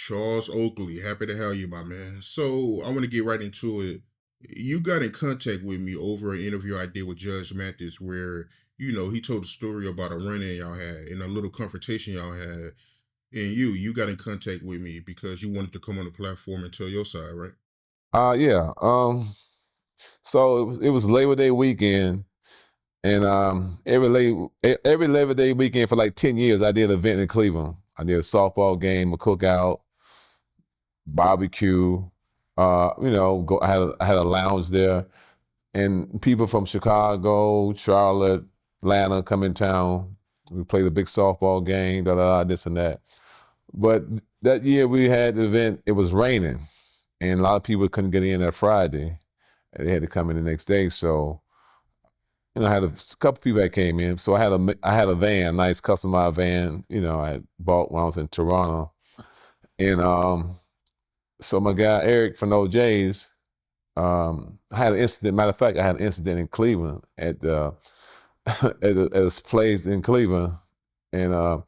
Charles Oakley, happy to have you, my man. So I want to get right into it. You got in contact with me over an interview I did with Judge Mathis, where he told a story about a run-in y'all had and a little confrontation y'all had, and you got in contact with me because you wanted to come on the platform and tell your side, right? Yeah. So it was Labor Day weekend, and every Labor Day weekend for like 10 years, I did an event in Cleveland. I did a softball game, a cookout, barbecue. I had a lounge there, and people from Chicago, Charlotte, Atlanta come in town. We played a big softball game, this and that. But that year we had the event. It was raining, and a lot of people couldn't get in that Friday. They had to come in the next day. So, I had a couple people that came in. So I had a van, a nice customized van, I had bought when I was in Toronto. And so my guy Eric from OJ's, I had an incident. Matter of fact, I had an incident in Cleveland at at this place in Cleveland, and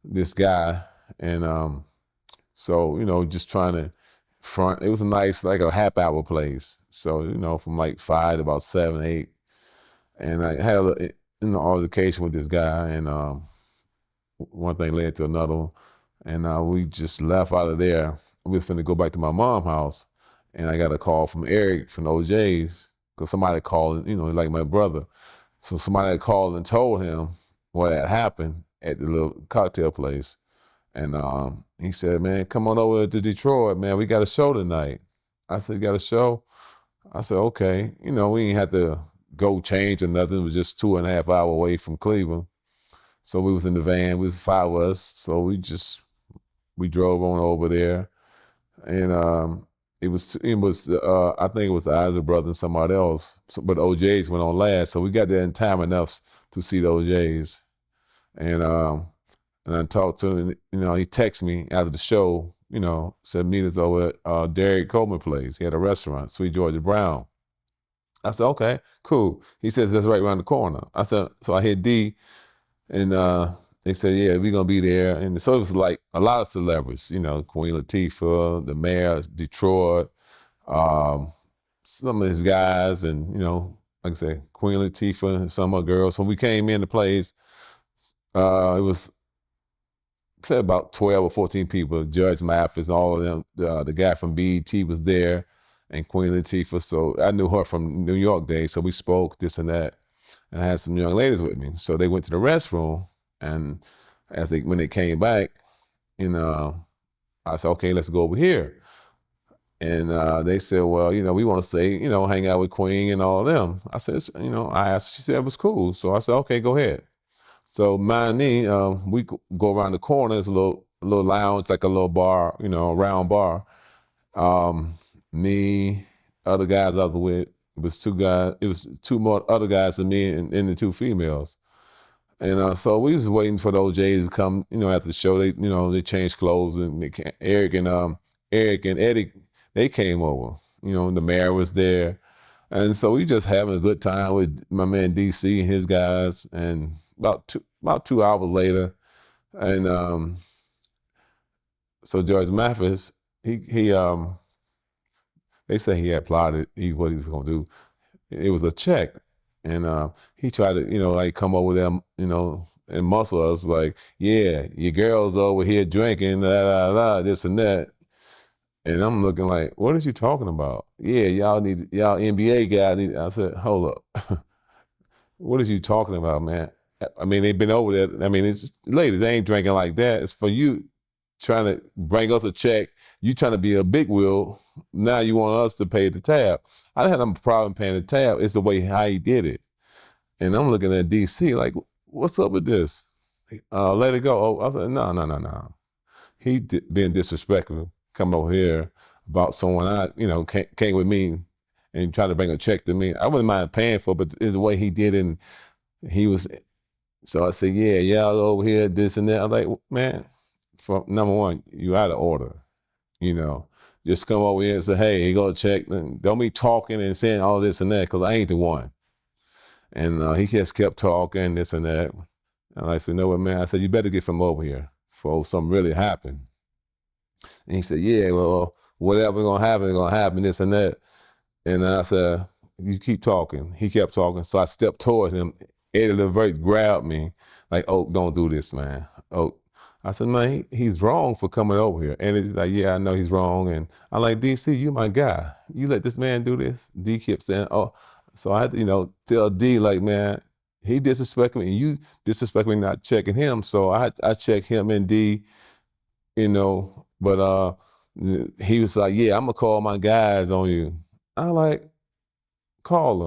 this guy, and so just trying to front. It was a nice, like a half hour place. So from like 5 to about 7, 8, and I had altercation with this guy, and one thing led to another one, and we just left out of there. We was finna go back to my mom's house, and I got a call from Eric from OJ's because somebody called, like my brother. So somebody had called and told him what had happened at the little cocktail place. And he said, man, come on over to Detroit, man. We got a show tonight. I said, you got a show? I said, okay. We didn't have to go change or nothing. It was just 2.5 hours away from Cleveland. So we was in the van. We was 5 of us. So we drove on over there. And it was I think it was the Isiah brother and somebody else. But OJ's went on last. So we got there in time enough to see the OJ's. And I talked to him, he texted me after the show, said meet us over at Derek Coleman place. He had a restaurant, Sweet Georgia Brown. I said, okay, cool. He says, that's right around the corner. I said, so I hit D, and they said, yeah, we're going to be there. And so it was like a lot of celebrities, Queen Latifah, the mayor of Detroit, some of his guys, and, like I said, Queen Latifah and some of the girls. When we came in the place, it was said about 12 or 14 people, Judge Mathis, all of them. The guy from BET was there, and Queen Latifah. So I knew her from New York days. So we spoke this and that, and I had some young ladies with me. So they went to the restroom, and when they came back, I said, okay, let's go over here. And they said, well, we want to stay, hang out with Queen and all of them. I said, I asked, she said it was cool. So I said, okay, go ahead. So me, we go around the corner. It's a little lounge, like a little bar, a round bar. Me, other guys I was with, it was 2 guys. It was 2 more other guys than me and the 2 females. And so we was waiting for the OJs to come, after the show. They changed clothes, and Eric and Eddie, they came over. The mayor was there, and so we just having a good time with my man DC and his guys. And about 2 hours later, and so George Mathis, he they say he had plotted what he was gonna do. It was a check, and he tried to like come over there, and muscle us like, yeah, your girl's over here drinking, this and that. And I'm looking like, what is you talking about? Yeah, y'all NBA guy need. I said, hold up. What is you talking about, man? I mean, they've been over there. I mean, it's ladies, they ain't drinking like that. It's for you trying to bring us a check. You trying to be a big wheel. Now you want us to pay the tab. I didn't have a problem paying the tab. It's the way how he did it. And I'm looking at DC like, what's up with this? Let it go. Oh, I said, no. He being disrespectful, coming over here about someone came with me and tried to bring a check to me. I wouldn't mind paying for it, but it's the way he did it. And he was. So I said, yeah, y'all over here, this and that. I'm like, man, for number one, you out of order. Just come over here and say, hey, here go a check. Don't be talking and saying all this and that, because I ain't the one. And he just kept talking, this and that. And I said, no, man, I said, you better get from over here before something really happened. And he said, yeah, well, whatever gonna happen, this and that. And I said, you keep talking. He kept talking. So I stepped toward him. Eddie LeVert grabbed me, like, Oak, don't do this, man. Oak. I said, man, he's wrong for coming over here. And he's like, yeah, I know he's wrong. And I'm like, DC, you my guy. You let this man do this? D kept saying, oh. So I had to, tell D, like, man, he disrespected me and you disrespect me not checking him. So I checked him and D, but he was like, yeah, I'm gonna call my guys on you. I like, call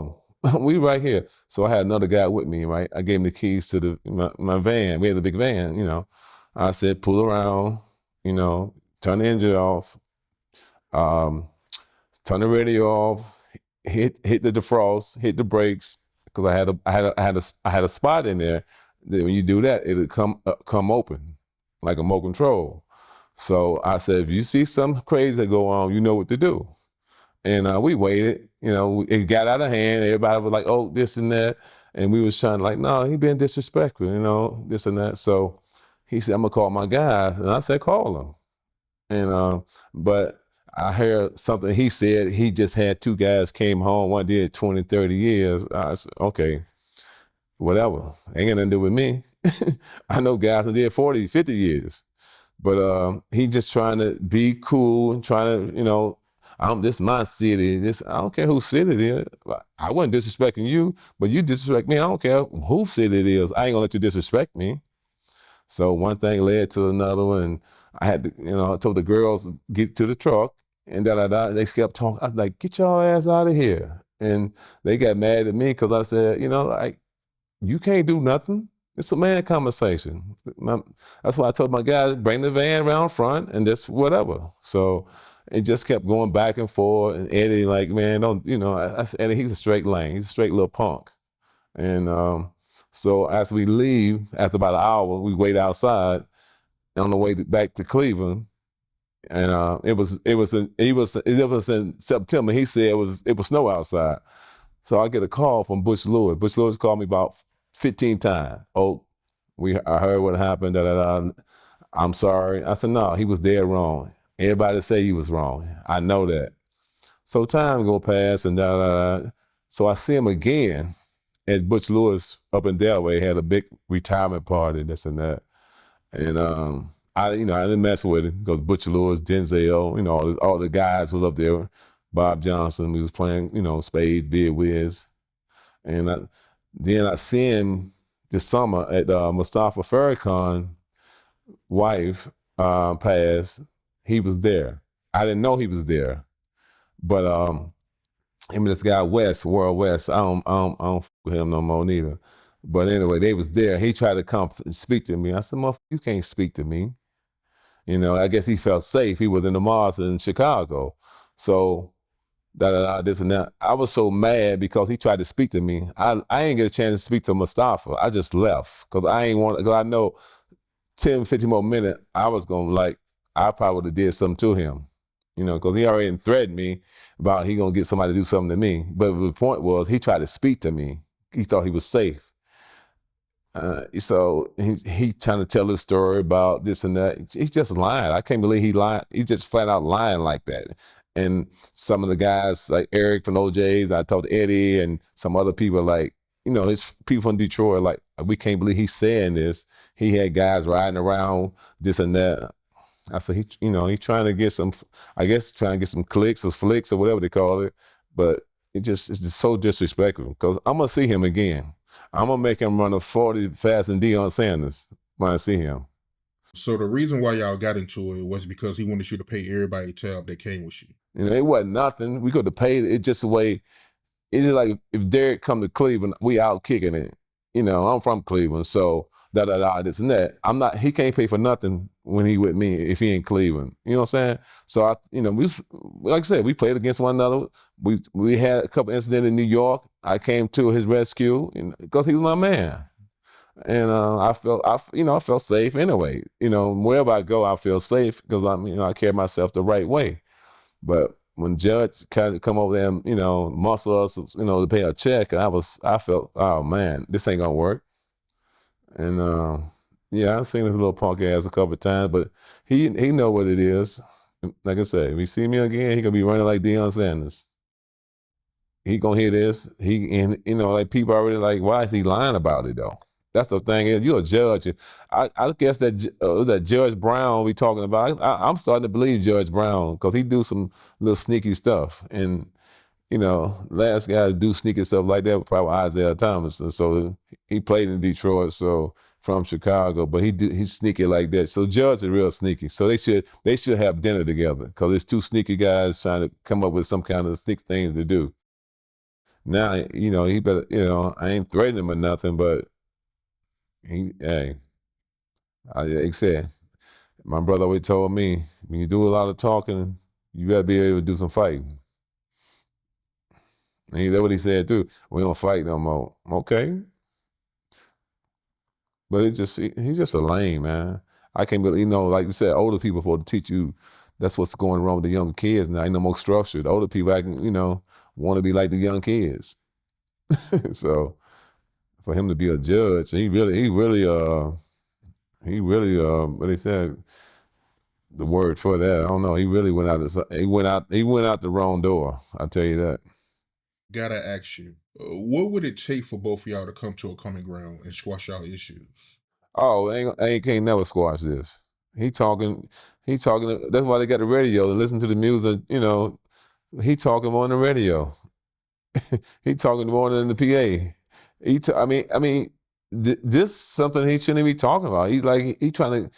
them. We right here. So I had another guy with me, right? I gave him the keys to my van. We had a big van, I said, pull around, turn the engine off, um, turn the radio off, hit the defrost, hit the brakes, because I had a spot in there that when you do that, it'll come open like a remote control. So I said, if you see something crazy go on, you know what to do. And we waited, it got out of hand. Everybody was like, oh, this and that. And we was trying like, no, he been disrespectful, this and that. So he said, I'm gonna call my guys. And I said, call him. But I heard something he said, he just had two guys came home, one did 20, 30 years. I said, okay, whatever. Ain't got nothing to do with me. I know guys that did 40, 50 years. But he just trying to be cool and trying to, this is my city. I don't care whose city it is. I wasn't disrespecting you, but you disrespect me. I don't care whose city it is. I ain't gonna let you disrespect me. So one thing led to another one. And I had to, I told the girls get to the truck and They kept talking. I was like, get your ass out of here. And they got mad at me because I said, you can't do nothing. It's a man conversation. That's why I told my guys, bring the van around front and just whatever. So it just kept going back and forth. And Eddie, like, man, don't, I said, Eddie, he's a straight lane. He's a straight little punk. And so as we leave, after about an hour, we wait outside on the way back to Cleveland. And it was in September. He said it was snow outside. So I get a call from Butch Lewis. Butch Lewis called me about 15 times. Oh, I heard what happened. I'm sorry. I said, no, he was dead wrong. Everybody say he was wrong. I know that. So time go past and So I see him again at Butch Lewis up in Delaware. Had a big retirement party, this and that. And I didn't mess with him because Butch Lewis, Denzel, all the guys was up there. Bob Johnson, we was playing, spades, bid whiz. And then I see him this summer at Mustafa Farrakhan's wife passed. He was there. I didn't know he was there, but him and this guy World West. I don't f with him no more neither. But anyway, they was there. He tried to come and speak to me. I said, "Motherfucker, you can't speak to me." I guess he felt safe. He was in the Mars in Chicago, so. This and that. I was so mad because he tried to speak to me. I ain't get a chance to speak to Mustafa. I just left because because I know 10, 15 more minutes, I was going to I probably would have did something to him, because he already threatened me about he going to get somebody to do something to me. But the point was he tried to speak to me. He thought he was safe. So he trying to tell his story about this and that. He's just lying. I can't believe he lied. He just flat out lying like that. And some of the guys like Eric from OJ's, I told Eddie and some other people his people from Detroit, we can't believe he's saying this. He had guys riding around this and that. I said, he trying to get some, trying to get some clicks or flicks or whatever they call it. But it's just so disrespectful because I'm going to see him again. I'm going to make him run a 40 fast than Deion Sanders when I see him. So the reason why y'all got into it was because he wanted you to pay everybody tab that came with you. It wasn't nothing. We could have paid it. It's just a way. It's just like if Derek come to Cleveland, we out kicking it. I'm from Cleveland, so this and that. He can't pay for nothing when he with me if he in Cleveland. You know what I'm saying? So we, like I said, we played against one another. We had a couple incidents in New York. I came to his rescue because he was my man. And I felt safe anyway. Wherever I go, I feel safe because I carry myself the right way. But when Judge kind of come over there and, muscle us, to pay a check, and I felt, oh man, this ain't gonna work. And Yeah, I've seen his little punk ass a couple of times, but he know what it is. Like I said, if he see me again, he gonna be running like Deion Sanders. He gonna hear this. And like people already like, why is he lying about it though? That's the thing is, you're a judge. I guess that Judge Brown we talking about. I'm starting to believe Judge Brown because he do some little sneaky stuff, and last guy to do sneaky stuff like that was probably Isiah Thomas. And so he played in Detroit, so from Chicago, but he's sneaky like that. So Judge is real sneaky. So they should have dinner together because it's two sneaky guys trying to come up with some kind of sneaky things to do. Now, he better, I ain't threatening him or nothing, but hey, like I said, my brother always told me, when you do a lot of talking, you gotta be able to do some fighting. And that's what he said too. We don't fight no more. Okay. But he's just a lame, man. I can't believe, like you said, older people supposed to teach you that's what's going wrong with the young kids now. Ain't no more structure. The older people acting, want to be like the young kids. So for him to be a judge, what they said, the word for that, I don't know. He really went out the wrong door. I'll tell you that. Gotta ask you, what would it take for both of y'all to come to a common ground and squash y'all issues? Oh, ain't can't never squash this. He talking, that's why they got the radio to listen to the music, he talking on the radio. He talking more than the PA. This something he shouldn't be talking about. He's like he trying to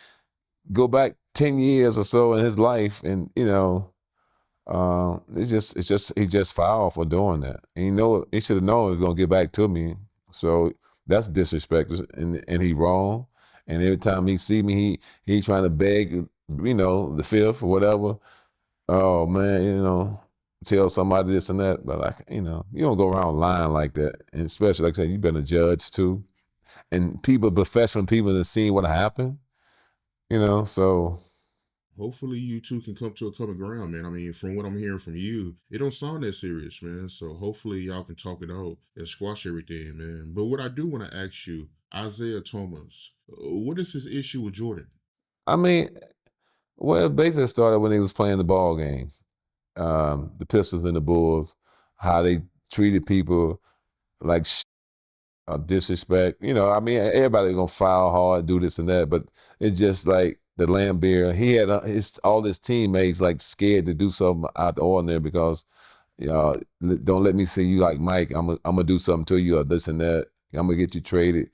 go back 10 years or so in his life, and he just foul for doing that. And he should have known it was gonna get back to me. So that's disrespect, and he wrong. And every time he see me, he trying to beg, the fifth or whatever. Oh man, tell somebody this and that, but you don't go around lying like that. And especially, like I said, you've been a judge too, and professional people that seen what happened. So Hopefully, you two can come to a common ground, man. I mean, from what I'm hearing from you, it don't sound that serious, man. So hopefully, y'all can talk it out and squash everything, man. But what I do want to ask you, Isiah Thomas, what is his issue with Jordan? I mean, well, it basically started when he was playing the ball game. The Pistons and the Bulls, how they treated people like disrespect. Everybody gonna foul hard, do this and that, but it's just like the Lambeer. He had all his teammates like scared to do something out the ordinary because, don't let me see you like Mike. I'm gonna do something to you or this and that. I'm gonna get you traded.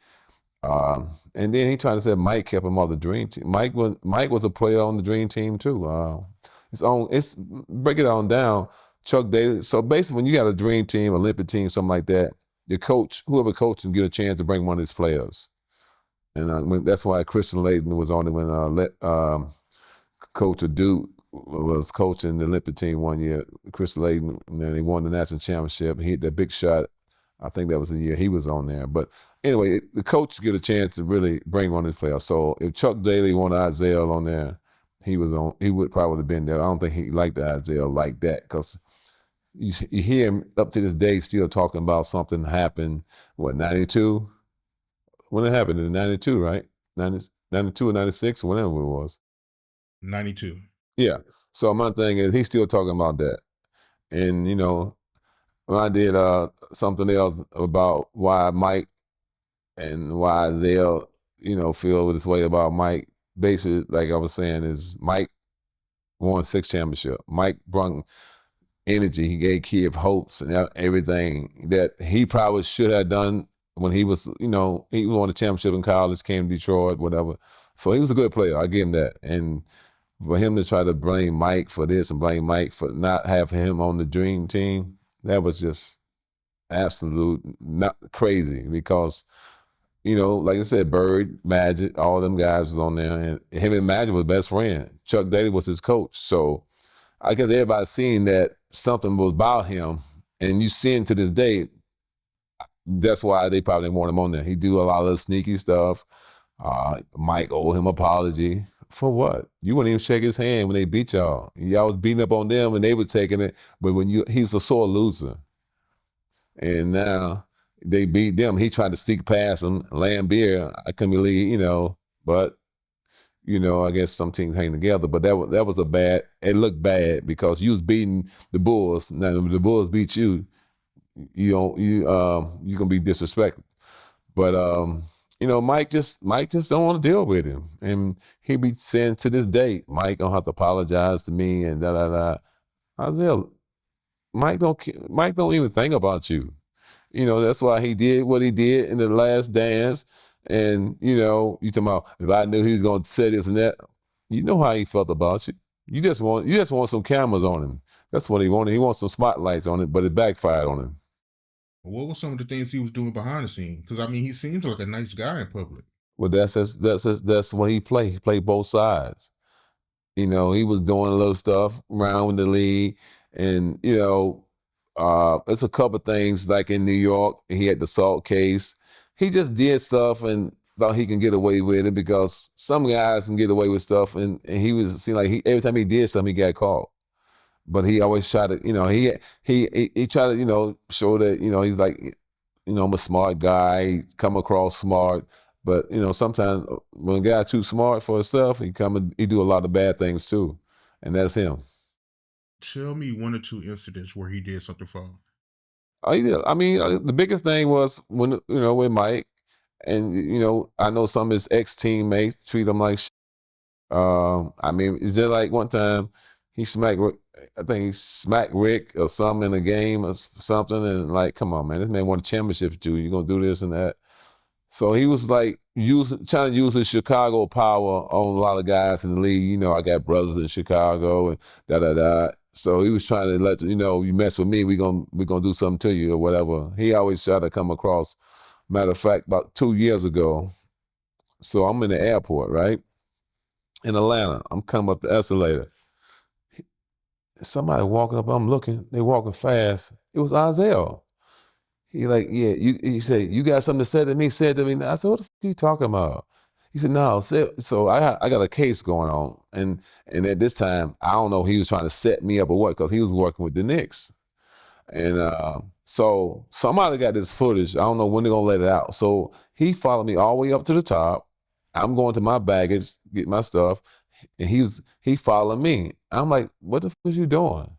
And then he tried to say Mike kept him on the dream team. Mike was a player on the dream team too. It's break it on down. Chuck Daly. So basically, when you got a dream team, Olympic team, something like that, your coach, whoever coach, can get a chance to bring one of his players. And that's why Christian Laettner was on it when Coach Duke was coaching the Olympic team one year. Christian Laettner, and then he won the national championship. He hit that big shot. I think that was the year he was on there. But anyway, the coach get a chance to really bring one of his players. So if Chuck Daly wanted Isiah on there, he would probably have been there. I don't think he liked Isiah like that because you hear him up to this day still talking about something happened, 92? When it happened in 92, right? 92 or 96, whatever it was. 92. Yeah. So my thing is he's still talking about that. And, when I did something else about why Mike and why Isiah, feel this way about Mike, basically, like I was saying, is Mike won 6 championships. Mike brought energy. He gave Kiev hopes and everything that he probably should have done when he was, he won a championship in college, came to Detroit, whatever. So he was a good player. I give him that. And for him to try to blame Mike for this and blame Mike for not having him on the dream team, that was just absolute not crazy because, like I said, Bird, Magic, all them guys was on there, and him and Magic was best friend. Chuck Daly was his coach. So I guess everybody's seeing that something was about him, and you see him to this day. That's why they probably didn't want him on there. He do a lot of sneaky stuff. Mike owed him apology. For what? You wouldn't even shake his hand when they beat y'all. Y'all was beating up on them and they were taking it. But he's a sore loser. And now they beat them. He tried to sneak past them. Lambeer, I couldn't believe, But I guess some teams hang together. But that was a bad. It looked bad because you was beating the Bulls. Now if the Bulls beat you, you're gonna be disrespected. But Mike just don't want to deal with him, and he be saying to this day, Mike gonna have to apologize to me and da da da. Isaiah, Mike don't even think about you. That's why he did what he did in the last dance. And you talking about if I knew he was gonna say this and that, you know how he felt about you. You just want some cameras on him. That's what he wanted. He wants some spotlights on it, but it backfired on him. What were some of the things he was doing behind the scenes? Because I mean, he seems like a nice guy in public. Well, that's what he played. He played both sides. He was doing a little stuff around with the league, and there's a couple things like in New York. He had the salt case. He just did stuff and thought he can get away with it because some guys can get away with stuff, and seemed like every time he did something, he got caught. But he always tried to, he tried to, show that, he's like, I'm a smart guy, come across smart. But, sometimes when a guy's too smart for himself, he do a lot of bad things too. And that's him. Tell me one or two incidents where he did something foul. Oh, he did. I mean, the biggest thing was when, with Mike, and, I know some of his ex-teammates treat him like I mean, it's just like one time I think he smacked Rick or something in a game or something, and like, come on, man, this man won a championship with you. You're gonna do this and that. So he was like trying to use his Chicago power on a lot of guys in the league. I got brothers in Chicago and da da da. So he was trying to let you mess with me, we gonna do something to you or whatever. He always tried to come across. Matter of fact, about 2 years ago, so I'm in the airport, right? In Atlanta. I'm coming up the escalator. Somebody walking up, I'm looking, they walking fast. It was Isiah. He like, yeah, he said, you got something to say to me? Said to me. I said, what the fuck are you talking about? He said, no. So I got a case going on. And at this time, I don't know if he was trying to set me up or what, because he was working with the Knicks. And so somebody got this footage. I don't know when they're going to let it out. So he followed me all the way up to the top. I'm going to my baggage, get my stuff. And he followed me. I'm like, what the fuck is you doing?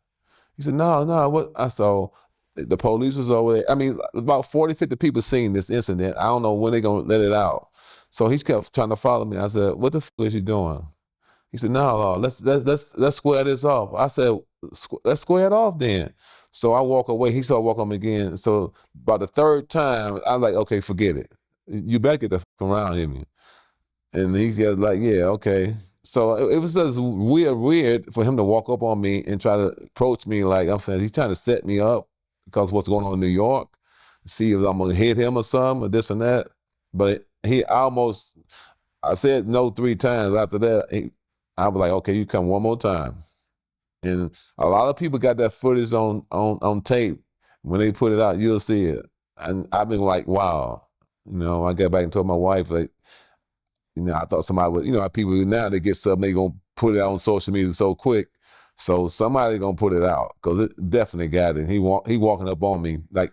He said, no, what? I saw the police was over there. I mean, about 40, 50 people seen this incident. I don't know when they're going to let it out. So he kept trying to follow me. I said, what the fuck is you doing? He said, no, let's square this off. I said, let's square it off then. So I walk away. He started walking me again. So about the third time, I'm like, okay, forget it. You better get the fuck around him. And he's just like, yeah, okay. So it was just weird for him to walk up on me and try to approach me like, I'm saying, he's trying to set me up because what's going on in New York, see if I'm going to hit him or something or this and that. But I said no 3 times. After that, I was like, okay, you come one more time. And a lot of people got that footage on tape. When they put it out, you'll see it. And I've been like, wow. I got back and told my wife, like, I thought somebody would, how people now, they get something, they going to put it out on social media so quick. So somebody going to put it out because it definitely got it. He walking up on me like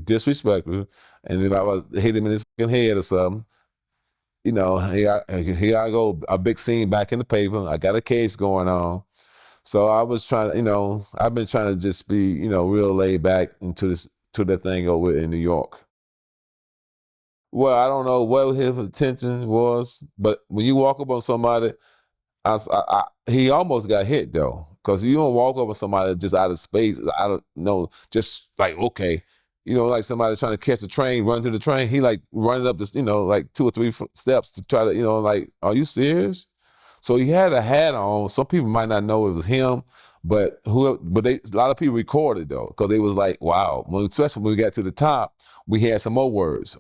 disrespectful. And if I was hit him in his fucking head or something, here I go, a big scene back in the paper. I got a case going on. So I was trying to, I've been trying to just be, real laid back to that thing over in New York. Well, I don't know what his intention was, but when you walk up on somebody, he almost got hit though, because you don't walk up on somebody just out of space, just like, okay, like somebody trying to catch a train, run to the train. He like running up this, like 2 or 3 steps to try to, like, are you serious? So he had a hat on. Some people might not know it was him, but a lot of people recorded though, because they was like, wow. Especially when we got to the top, we had some more words.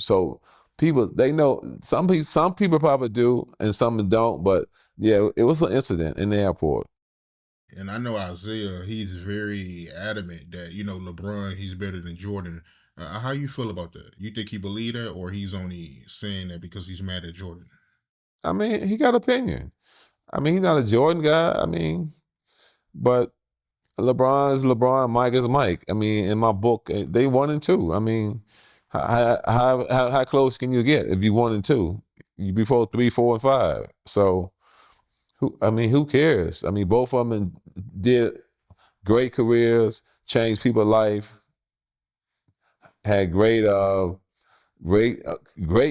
So people, they know. Some people probably do, and some don't. But yeah, it was an incident in the airport. And I know Isaiah, he's very adamant that, LeBron, he's better than Jordan. How you feel about that? You think he believe that, or he's only saying that because he's mad at Jordan? I mean, he got opinion. I mean, he's not a Jordan guy. I mean, but LeBron is LeBron, Mike is Mike. I mean, in my book, they 1 and 2. I mean, how close can you get if you 1 and 2? before 3, 4, and 5. So who cares? I mean, both of them did great careers, changed people's life, had great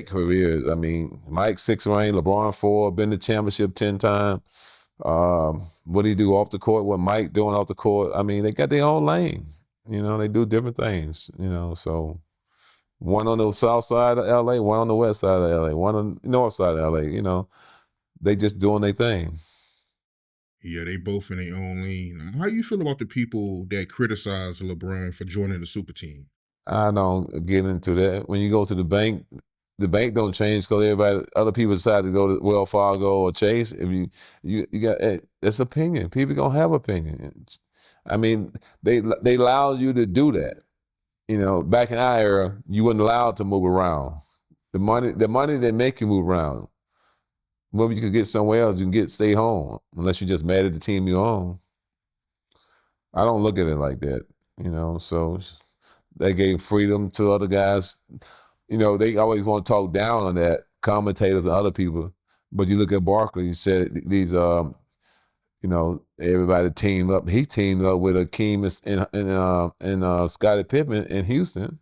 careers. I mean, Mike 6 ring, LeBron 4, been to championship 10 times. What do you do off the court? What Mike doing off the court? I mean, they got their own lane. They do different things. So one on the south side of LA, one on the west side of LA, one on the north side of LA. They just doing their thing. Yeah, they both in their own lane. How you feel about the people that criticize LeBron for joining the super team? I don't get into that. When you go to the bank don't change because other people decide to go to Wells Fargo or Chase. If you got it's opinion. People gonna have opinion. I mean, they allow you to do that. Back in our era, you weren't allowed to move around. The money they make you move around. Maybe you could get somewhere else. You can stay home unless you're just mad at the team you own. I don't look at it like that. So they gave freedom to other guys. They always want to talk down on that, commentators and other people. But you look at Barkley, he said these, everybody teamed up. He teamed up with Akeem and Scottie Pippen in Houston.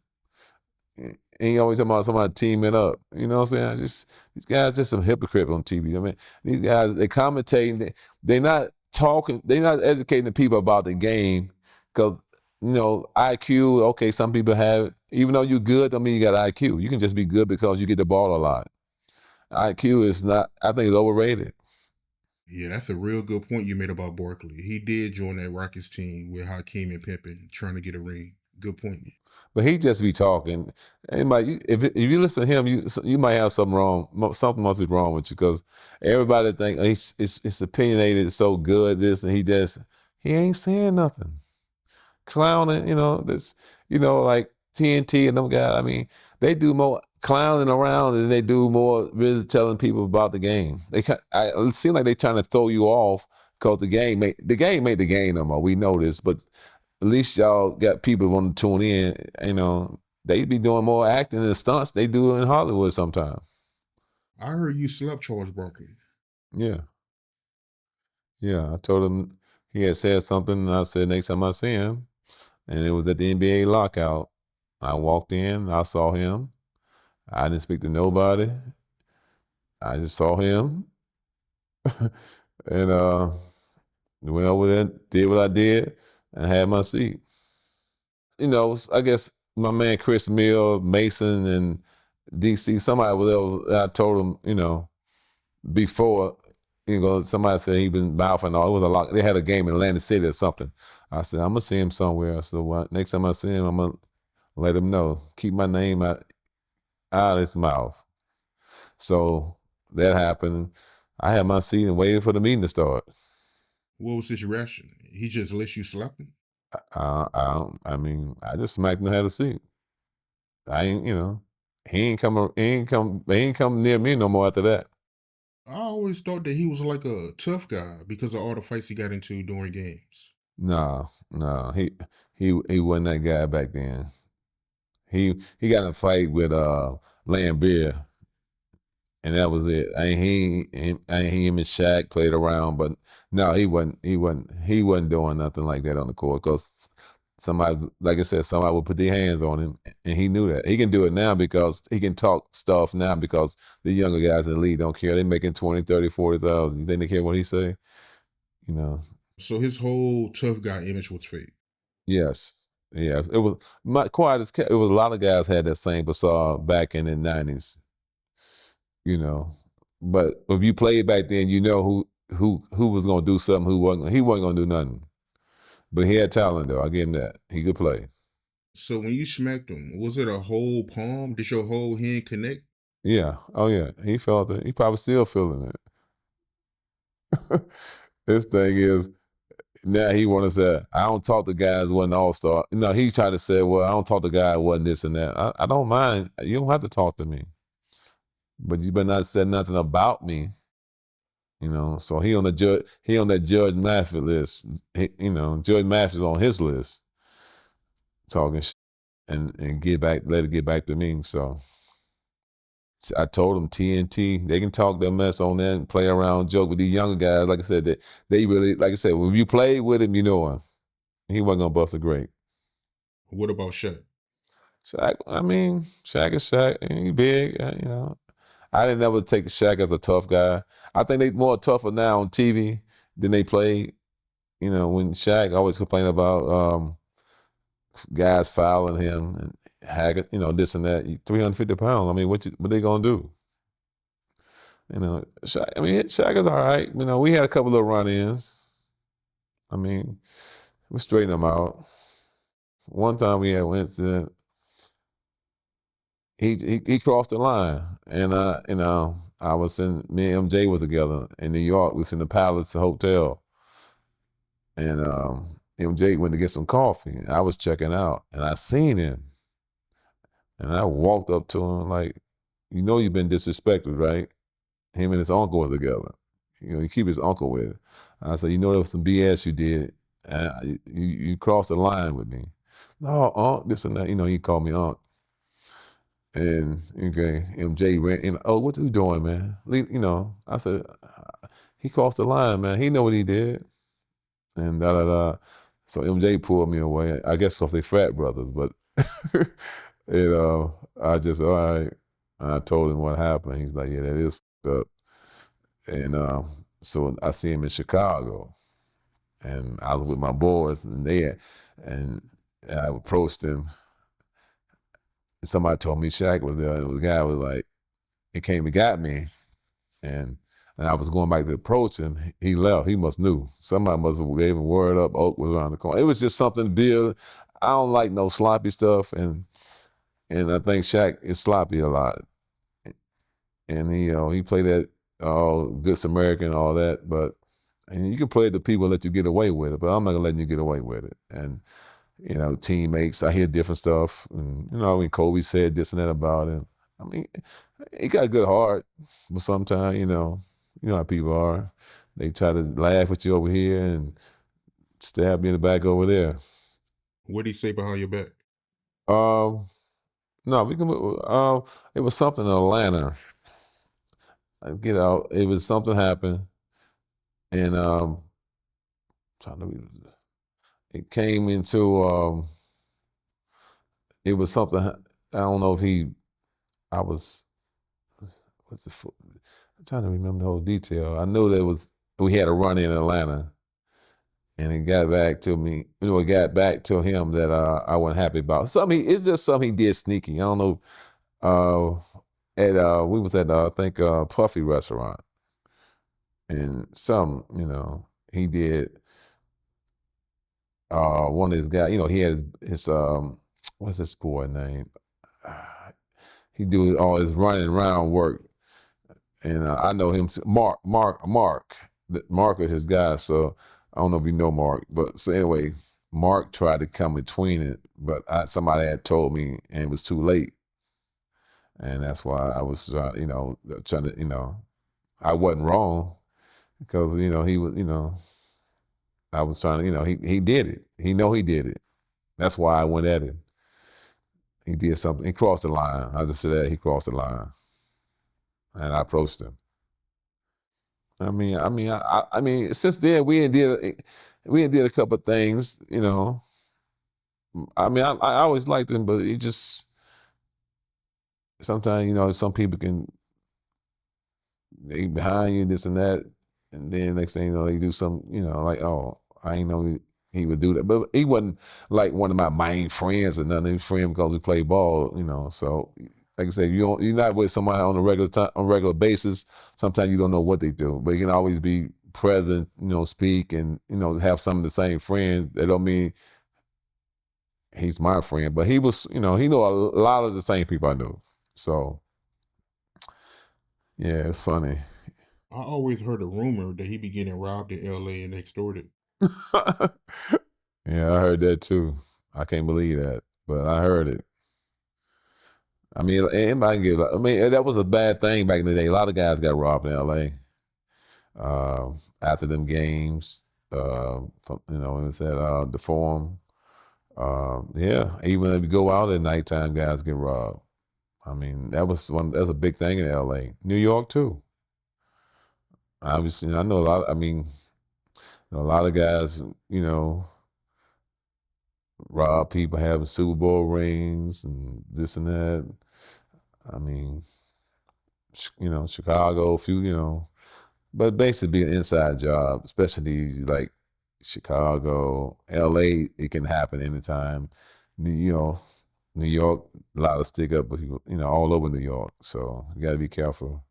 And he always talking about somebody teaming up. You know what I'm saying? These guys just some hypocrite on TV. I mean, these guys, they commentating. They're not talking. They're not educating the people about the game because, IQ, okay, some people have, even though you're good, don't mean you got IQ. You can just be good because you get the ball a lot. IQ is not, I think it's overrated. Yeah, that's a real good point you made about Barkley. He did join that Rockets team with Hakeem and Pippen trying to get a ring. Good point. But he just be talking. Anybody, if you listen to him, you might have something wrong. Something must be wrong with you because everybody think it's opinionated, it's so good, this, and he ain't saying nothing. Clowning, that's, like TNT and them guys. I mean, they do more clowning around than they do more really telling people about the game. It seems like they trying to throw you off because the game made the game no more. We know this, but at least y'all got people want to tune in. They be doing more acting and stunts they do in Hollywood sometimes. I heard you slept Charles Barkley. Yeah. I told him he had said something, and I said next time I see him, and it was at the NBA lockout. I walked in, I saw him. I didn't speak to nobody. I just saw him. And went over there, did what I did, and had my seat. I guess my man Chris Mill, Mason, and DC, somebody was there. I told him, before, somebody said he been mouthing all. It was a lot. They had a game in Atlantic City or something. I said, I'm gonna see him somewhere. So next time I see him, I'm gonna let him know. Keep my name out of his mouth. So that happened. I had my seat and waited for the meeting to start. What was his reaction? He just let you slap him? I just smacked him and had a seat. I ain't, he ain't come near me no more after that. I always thought that he was like a tough guy because of all the fights he got into during games. No, he wasn't that guy back then. He got in a fight with Lambeer, and that was it. Him and Shaq played around, but no, he wasn't doing nothing like that on the court because somebody, like I said, somebody would put their hands on him, and he knew that. He can do it now because he can talk stuff now because the younger guys in the league don't care. They're making 20, 30, 40,000. You think they care what he say? So his whole tough guy image was fake. Yes. It was quiet as kept. It was a lot of guys had that same facade back in the 90s. But if you played back then, who was gonna do something, he wasn't gonna do nothing. But he had talent though, I give him that. He could play. So when you smacked him, was it a whole palm? Did your whole hand connect? Yeah. Oh yeah. He felt it. He probably still feeling it. This thing is, now he want to say, I don't talk to guys wasn't all-star. No, he tried to say, well, I don't talk to guys wasn't this and that. I don't mind. You don't have to talk to me. But you better not say nothing about me. So he on that Judge Mathis list. Judge Mathis on his list. Talking shit and let it get back to me. So I told them TNT, they can talk their mess on that and play around, joke with these younger guys. Like I said, they really, like I said, when you played with him, you know him. He wasn't gonna bust a grape. What about Shaq? Shaq, I mean, Shaq is Shaq. And he big, you know. I didn't ever take Shaq as a tough guy. I think they more tougher now on TV than they played. You know, when Shaq always complained about guys fouling him and Haggard, you know, this and that. 350 pounds. I mean, what they gonna do? You know, Shaq, I mean, Shaq is all right. You know, we had a couple of run-ins. I mean, we straightened them out. One time we had an incident. He crossed the line, and you know, me and MJ was together in New York. We was in the Palace Hotel, and MJ went to get some coffee. I was checking out, and I seen him, and I walked up to him like, you know, you've been disrespected, right? Him and his uncle were together. You know, he keep his uncle with it. I said, you know, there was some BS you did. You crossed the line with me. No, Unc, this and that. You know, he called me Unc. And okay, MJ ran in. Oh, what you doing, man? You know, I said, he crossed the line, man. He know what he did. And da da da. So MJ pulled me away. I guess because they frat brothers, but you know, I just all right. I told him what happened. He's like, yeah, that is fucked up. And so I see him in Chicago, and I was with my boys, and I approached him. Somebody told me Shaq was there, and the guy was like, he came and got me, and I was going back to approach him. He left. He must knew. Somebody must have gave him word up. Oak was around the corner. It was just something to build. I don't like no sloppy stuff, and I think Shaq is sloppy a lot. And he played that Good Samaritan, all that, but and you can play the people let you get away with it, but I'm not gonna let you get away with it. And you know, teammates, I hear different stuff, and you know, when Kobe said this and that about him, I mean, he got a good heart, but sometimes you know how people are. They try to laugh at you over here and stab you in the back over there. What did he say behind your back? No, we can. It was something in Atlanta. Get out. It was something happened, and trying to read it came into it was something. I don't know if I was. What's the? I'm trying to remember the whole detail. I know we had a run in Atlanta, and it got back to me. You know, it got back to him that I wasn't happy about. It's just something he did sneaky. I don't know. We was at I think Puffy restaurant, and you know, he did. One of his guys, you know, he had his what's this boy name? He do all his running around work, and I know him too. Mark. Mark is his guy, so I don't know if you know Mark, but so anyway, Mark tried to come between it, but somebody had told me, and it was too late, and that's why I was trying to, you know, I wasn't wrong because you know he was, you know. I was trying to, you know, he did it. He did it. That's why I went at him. He did something. He crossed the line. I just said that he crossed the line, and I approached him. I mean, since then we did a couple of things. You know, I mean, I always liked him, but he just sometimes, you know, some people they behind you, this and that. And then next thing you know, they do something, you know, like, oh, I ain't know he would do that. But he wasn't like one of my main friends or nothing. He was friend because we play ball, you know. So like I said, you're not with somebody on a regular basis. Sometimes you don't know what they do. But you can always be present, you know, speak and, you know, have some of the same friends. That don't mean he's my friend. But he was, you know, he knew a lot of the same people I knew. So yeah, it's funny. I always heard a rumor that he be getting robbed in LA and extorted. Yeah, I heard that too. I can't believe that, but I heard it. I mean, anybody can get. I mean, that was a bad thing back in the day. A lot of guys got robbed in LA after them games. You know, it was at the Forum. Yeah, even if you go out at nighttime, guys get robbed. I mean, that's a big thing in LA. New York too. Obviously, I know a lot. I mean, a lot of guys, you know, rob people, having Super Bowl rings and this and that. I mean, Chicago, a few, but basically be an inside job, especially like Chicago, LA. It can happen anytime. You know, New York, a lot of stick up people, all over New York. So you got to be careful.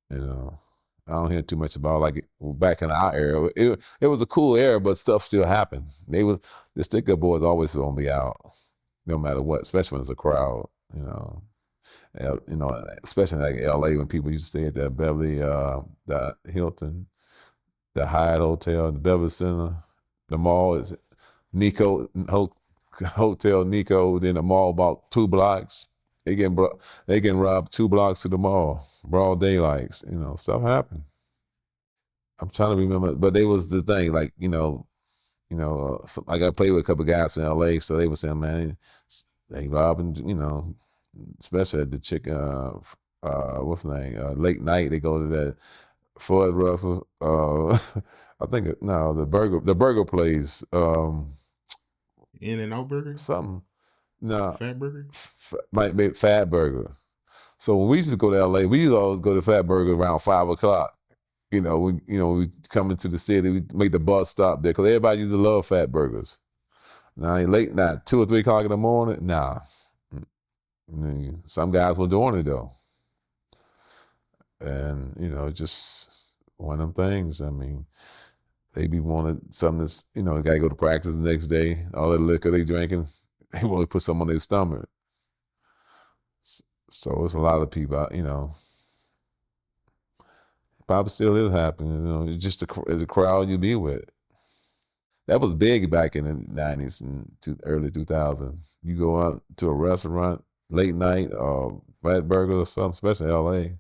You know, I don't hear too much about like back in our era. It was a cool era, but stuff still happened. The stick up boys always gonna be out, no matter what, especially when it's a crowd. Especially like LA when people used to stay at that Beverly, the Hilton, the Hyatt Hotel, the Beverly Center, the mall is Nico Hotel Nico. Then the mall about 2 blocks. They getting robbed 2 blocks to the mall, broad daylights. Stuff happened. I'm trying to remember, but they was the thing, like I got played with a couple of guys from LA, so they were saying, man, they robbing, especially at the chick, what's the name? Late night, they go to that Ford Russell. I think no, the burger place. In and Out Burger, Something. No, Fat Burger. might be Fat Burger. So when we used to go to LA, we used to always go to Fat Burger around 5 o'clock. We come into the city, we make the bus stop there because everybody used to love Fat Burgers. Now late night, 2 or 3 o'clock in the morning, nah. Some guys were doing it though, and just one of them things. I mean, they be wanting something that's they gotta go to practice the next day. All that liquor they drinking, they want to put something on their stomach. So it's a lot of people out. Probably still is happening. It's just the crowd you be with. That was big back in the 90s and early 2000s. You go out to a restaurant late night, Fat Burger or something, especially LA.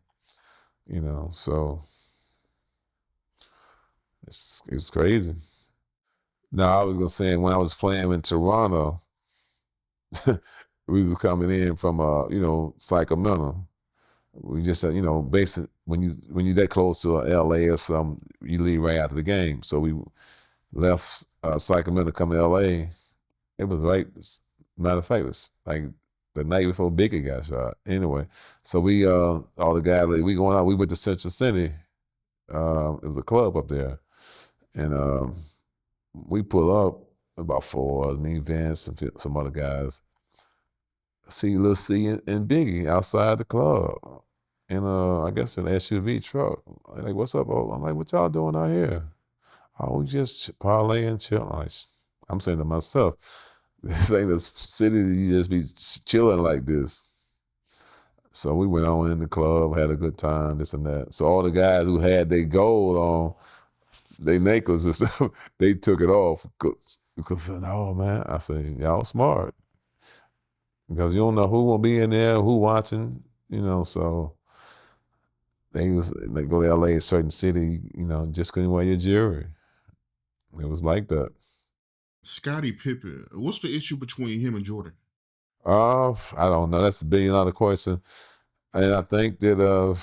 So it was crazy. Now I was gonna say when I was playing in Toronto, we was coming in from Sacramento. We just said, basically when you that close to LA or something, you leave right after the game. So we left Sacramento, come to LA. It was right. Matter of fact, it's like the night before Biggie got shot. Anyway, so we all the guys we going out. We went to Central City. It was a club up there, and we pull up about four. Me, Vince, and some other guys. See Lil C and Biggie outside the club, in I guess an SUV truck. Like, what's up? Oh, I'm like, what y'all doing out here? Oh, we just parlaying, chilling. I'm saying to myself, this ain't a city that you just be chilling like this. So we went on in the club, had a good time, this and that. So all the guys who had their gold on, their necklace and stuff, they took it off because oh man, I said, y'all smart. Because you don't know who will be in there, who watching, so they go to LA, a certain city, just couldn't wear your jewelry. It was like that. Scottie Pippen. What's the issue between him and Jordan? I don't know. That's a $1 billion question. And I think that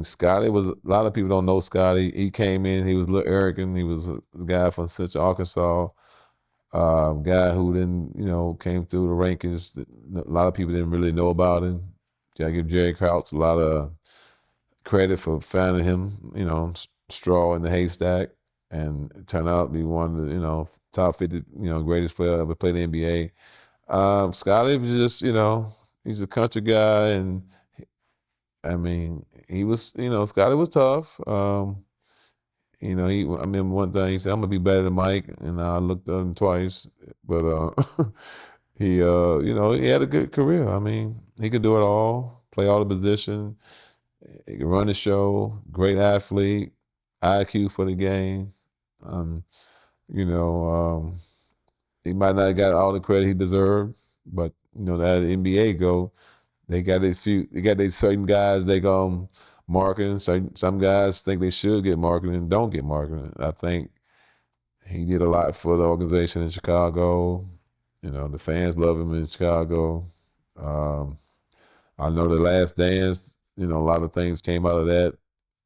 Scottie was a lot of people don't know Scottie. He came in, he was a little arrogant. He was a guy from Central Arkansas. Guy who then, came through the rankings. A lot of people didn't really know about him. I give Jerry Krause a lot of credit for finding him, straw in the haystack, and it turned out to be one of the, top 50, greatest player ever played in the NBA. Scottie was just, he's a country guy, and he was, Scottie was tough. I remember one time he said, "I'm gonna be better than Mike," and I looked at him twice. But he had a good career. He could do it all, play all the position. He could run the show. Great athlete, IQ for the game. You know, he might not have got all the credit he deserved, but that NBA go, they got these certain guys they go marketing. Some guys think they should get marketing and don't get marketing. I think he did a lot for the organization in Chicago. The fans love him in Chicago. Um, I know The Last Dance, a lot of things came out of that.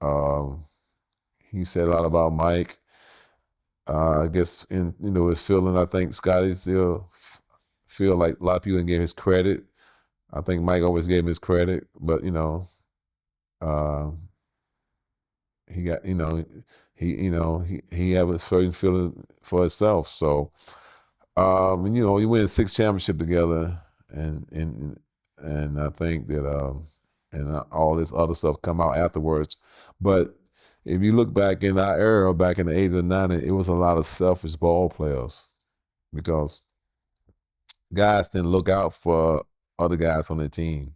Um, he said a lot about Mike. I guess in his feeling, I think Scottie still feel like a lot of people didn't give his credit. I think Mike always gave him his credit, but um, he got he have a certain feeling for himself. So you win 6 championships together, and I think that all this other stuff come out afterwards. But if you look back in our era, back in the 80s and 90s, it was a lot of selfish ball players because guys didn't look out for other guys on the team,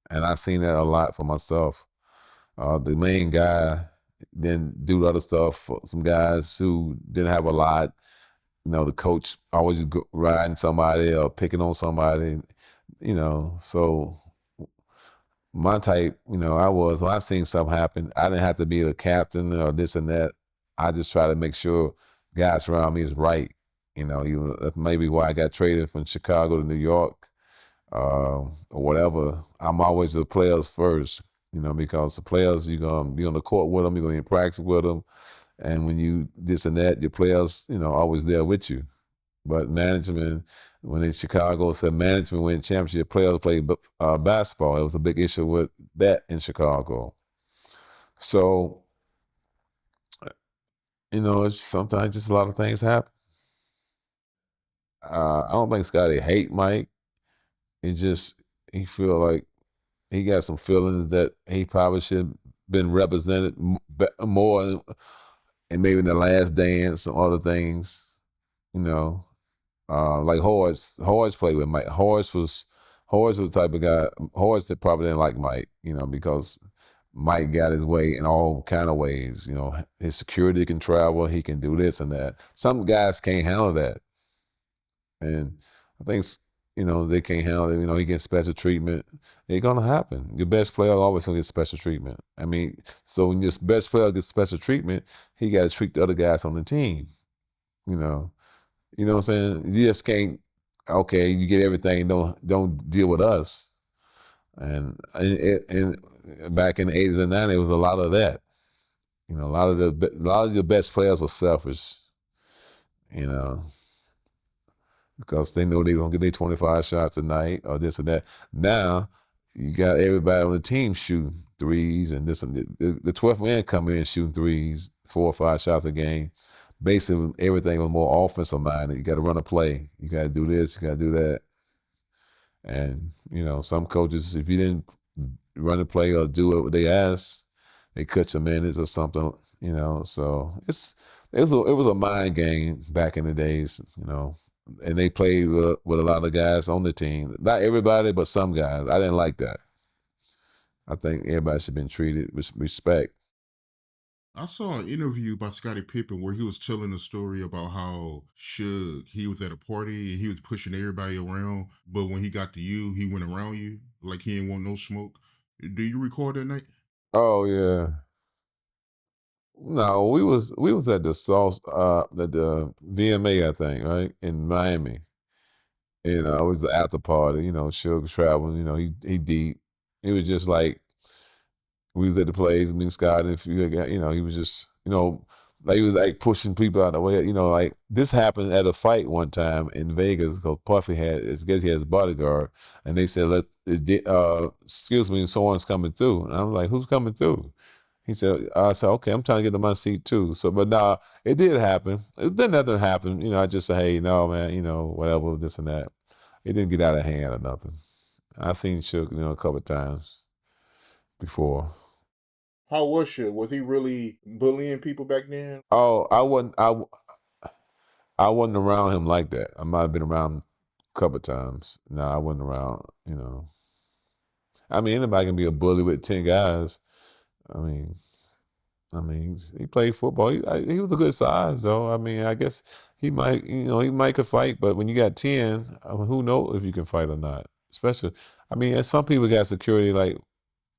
and I seen that a lot for myself. The main guy didn't do other stuff for some guys who didn't have a lot. The coach always riding somebody or picking on somebody, so my type, when I seen something happen, I didn't have to be the captain or this and that. I just try to make sure guys around me is right. That's maybe why I got traded from Chicago to New York, or whatever. I'm always the players first, because the players, you're going to be on the court with them, you're going to practice with them. And when you this and that, your players, always there with you. But management, when in Chicago said management win championship, players play basketball. It was a big issue with that in Chicago. So, it's sometimes just a lot of things happen. I don't think Scottie hate Mike. It just he feel like he got some feelings that he probably should have been represented more, and maybe in The Last Dance and other things. You know, like Horace played with Mike. Horace was the type of guy. Horace that probably didn't like Mike, because Mike got his way in all kind of ways. His security can travel. He can do this and that. Some guys can't handle that, and I think they can't handle it. He gets special treatment. It's gonna happen. Your best player always gonna get special treatment. I mean, so when your best player gets special treatment, he got to treat the other guys on the team. You know, you know what I'm saying? You just can't. Okay, you get everything. Don't deal with us. And back in the 80s and 90s, it was a lot of that. A lot of the best players were selfish. You know, because they know they're gonna get their 25 shots a night or this or that. Now you got everybody on the team shooting threes and this and the 12th man coming in shooting threes, 4 or 5 shots a game. Basically, everything was more offensive minded. You got to run a play. You got to do this. You got to do that. And some coaches, if you didn't run a play or do what they asked, they cut your minutes or something. So it was a mind game back in the days. And they played with a lot of guys on the team. Not everybody, but some guys. I didn't like that. I think everybody should have been treated with respect. I saw an interview by Scottie Pippen where he was telling a story about how he was at a party and he was pushing everybody around, but when he got to you, he went around you like he didn't want no smoke. Do you recall that night? Oh yeah. No, we was at the sauce at the VMA, I think, right? In Miami. It was the after party, Suge traveling, he deep. It was just like we was at the place, me and Scott, and if you got, he was just, like he was like pushing people out of the way. Like this happened at a fight one time in Vegas because Puffy I guess he has a bodyguard, and they said, excuse me, someone's coming through. And I'm like, who's coming through? I said, okay, I'm trying to get to my seat too. So, but nah, it did happen. Then nothing happened. I just said, hey, no, man, whatever, this and that. It didn't get out of hand or nothing. I seen Shook, a couple of times before. How was Suge? Was he really bullying people back then? Oh, I wasn't around him like that. I might have been around him a couple of times. No, I wasn't around. I mean, anybody can be a bully with 10 guys. I mean, he played football. He was a good size, though. I mean, I guess he might could fight, but when you got 10, who knows if you can fight or not? Especially, I mean, and some people got security, like,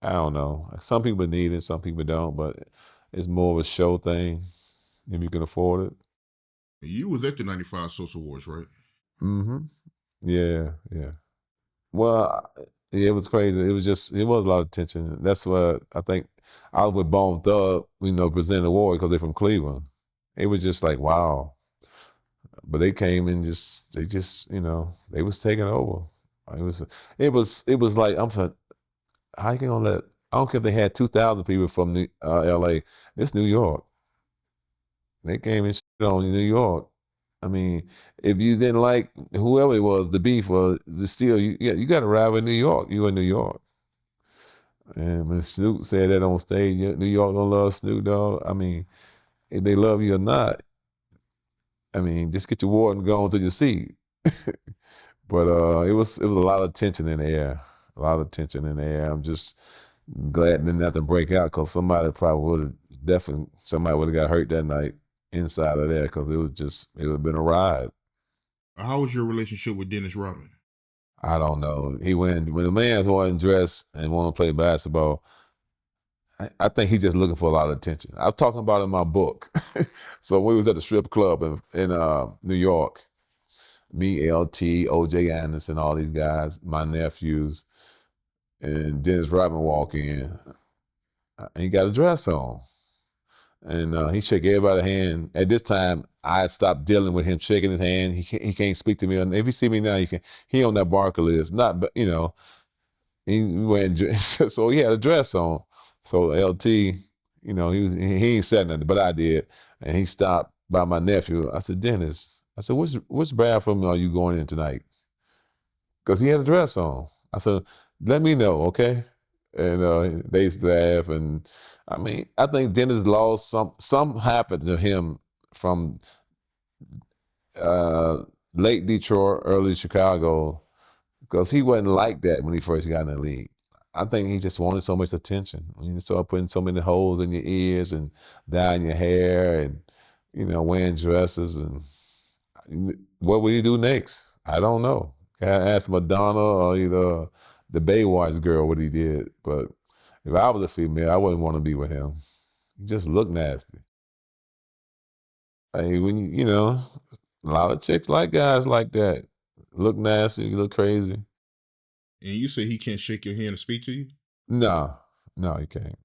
I don't know. Some people need it, some people don't, but it's more of a show thing if you can afford it. You was at the '95 Social Wars, right? Mm-hmm. Yeah, yeah. Well, yeah, it was crazy. It was a lot of tension. That's what I think. I was with Bone Thug, presenting the award because they're from Cleveland. It was just like wow. But they came and they was taking over. It was, it was like how you gonna let? I don't care if they had 2,000 people from L.A. This New York. They came and shit on New York. I mean, if you didn't like whoever it was, the beef or the steel, you got to ride with New York. You in New York. And when Snoop said that on stage, New York don't love Snoop Dogg. I mean, if they love you or not, I mean, just get your water and go on to your seat. But it was a lot of tension in the air. A lot of tension in the air. I'm just glad that nothing break out because somebody would have got hurt that night inside of there because it would have been a ride. How was your relationship with Dennis Rodman? I don't know. When the man's wasn't dressed and want to play basketball, I think he's just looking for a lot of attention. I'm talking about it in my book. So we was at the strip club in New York, me, LT, OJ Anderson, all these guys, my nephews, and Dennis Rodman walk in. And he got a dress on. And he shook everybody's hand. At this time, I had stopped dealing with him shaking his hand. He can't speak to me. And if you see me now, he on that Barkley list. Not, but he wearing so he had a dress on. So LT, he ain't said nothing, but I did. And he stopped by my nephew. I said, Dennis, I said, which bathroom are you going in tonight? Because he had a dress on. I said, let me know, okay? And they laugh, and I mean, I think Dennis lost some happened to him from late Detroit, early Chicago, because he wasn't like that when he first got in the league. I think he just wanted so much attention. When you start putting so many holes in your ears and dyeing your hair and wearing dresses, and what will you do next? I don't know. I asked Madonna or either the Baywatch girl what he did, but if I was a female, I wouldn't want to be with him. He just looked nasty. I mean, a lot of chicks like guys like that. Look nasty, look crazy. And you say he can't shake your hand and speak to you? No, no, he can't.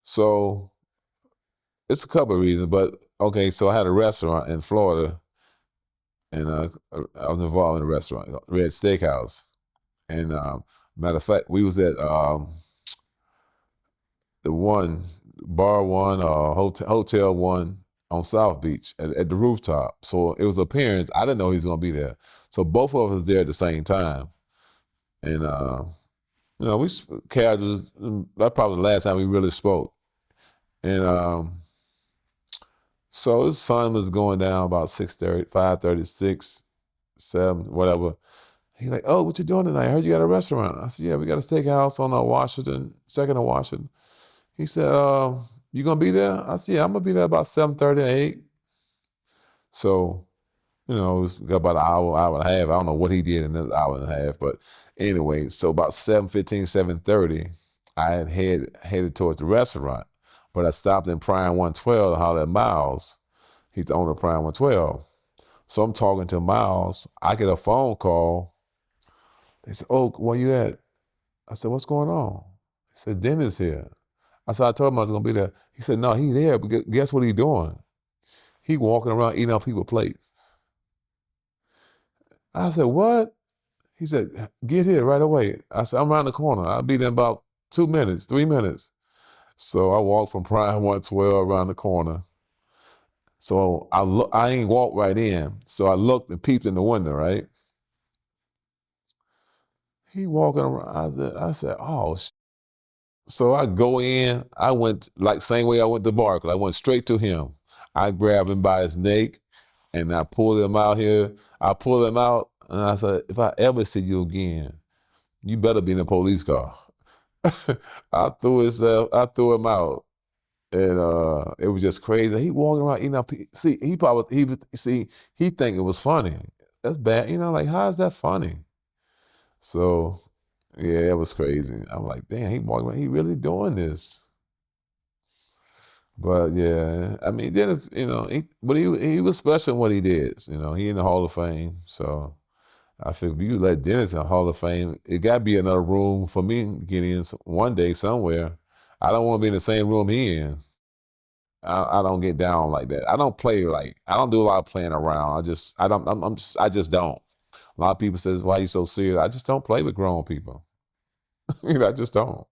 So it's a couple of reasons, but okay, so I had a restaurant in Florida, and I was involved in a restaurant, Red Steakhouse. And matter of fact, we was at the one, bar one, hotel one on South Beach at the rooftop. So it was appearance. I didn't know he was gonna be there. So both of us was there at the same time. And we casual. That's probably the last time we really spoke. And so the sun was going down about 6:30, 5:30, 6, 7, whatever. He's like, oh, what you doing tonight? I heard you got a restaurant. I said, yeah, we got a steakhouse on Washington, 2nd and Washington. He said, you gonna be there? I said, yeah, I'm gonna be there about 7:30 or 8. So, it was about an hour and a half. I don't know what he did in this hour and a half, but anyway, so about 7:15, 7:30, I had headed towards the restaurant, but I stopped in Prime 112 to holler at Miles. He's the owner of Prime 112. So I'm talking to Miles. I get a phone call. They said, oh, where you at? I said, what's going on? He said, Dennis here. I said, I told him I was going to be there. He said, no, he there, but guess what he doing? He walking around eating off people's plates. I said, what? He said, get here right away. I said, I'm around the corner. I'll be there in about 2 minutes, 3 minutes. So I walked from Prime 112 around the corner. So I ain't walked right in. So I looked and peeped in the window, right? He walking around. I said, oh, So I go in. I went like same way I went to Barkley. I went straight to him. I grabbed him by his neck and I pulled him out here. I pulled him out and I said, if I ever see you again, you better be in a police car. I threw him out. And it was just crazy. He walking around eating up. See, he think it was funny. That's bad. Like how is that funny? So yeah, it was crazy. I'm like, damn, he walking around, he really doing this. But yeah, I mean, Dennis, but he was special in what he did. He in the Hall of Fame. So I feel if you let Dennis in Hall of Fame, it got to be another room for me to get in one day somewhere. I don't want to be in the same room he in. I don't get down like that. I don't play like I don't do a lot of playing around. I don't I just don't. A lot of people says, "Why you so serious?" I just don't play with grown people. I just don't.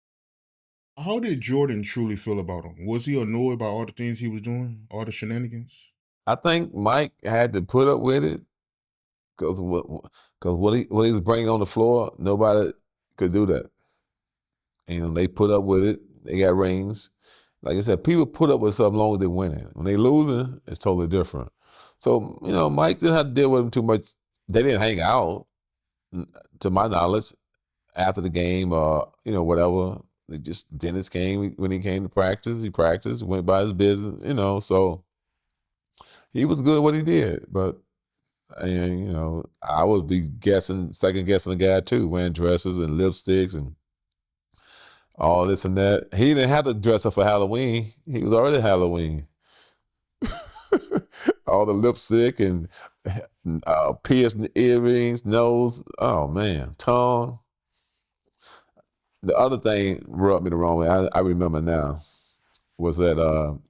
How did Jordan truly feel about him? Was he annoyed by all the things he was doing, all the shenanigans? I think Mike had to put up with it because what he was bringing on the floor, nobody could do that. And they put up with it. They got rings. Like I said, people put up with something long as they're winning. When they losing, it's totally different. So, Mike didn't have to deal with him too much. They didn't hang out, to my knowledge, after the game or, whatever. They just, Dennis came when he came to practice. He practiced, went by his business, so he was good at what he did. But, I would be second guessing the guy too, wearing dresses and lipsticks and all this and that. He didn't have to dress up for Halloween. He was already Halloween. All the lipstick and pierced earrings, nose. Oh man, tongue. The other thing rubbed me the wrong way. I remember now was at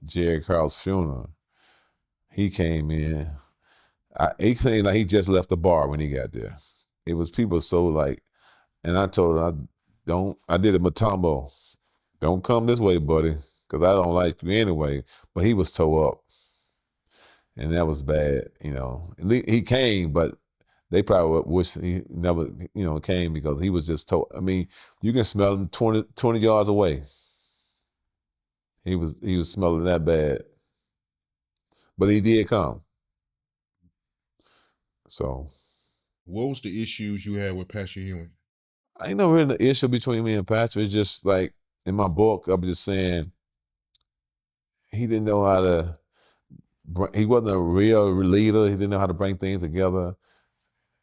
Jerry Carl's funeral. He came in. He seemed like he just left the bar when he got there. It was people so like, and I told him I did a Matumbo. Don't come this way, buddy, because I don't like you anyway. But he was toe up. And that was bad, He came, but they probably wish he never, came because he was just toe. I mean, you can smell him 20 yards away. He was smelling that bad. But he did come. So What was the issues you had with Patrick Ewing? I ain't no really issue between me and Patrick. It's just like in my book, I'm just saying he didn't know how to. He wasn't a real leader. He didn't know how to bring things together,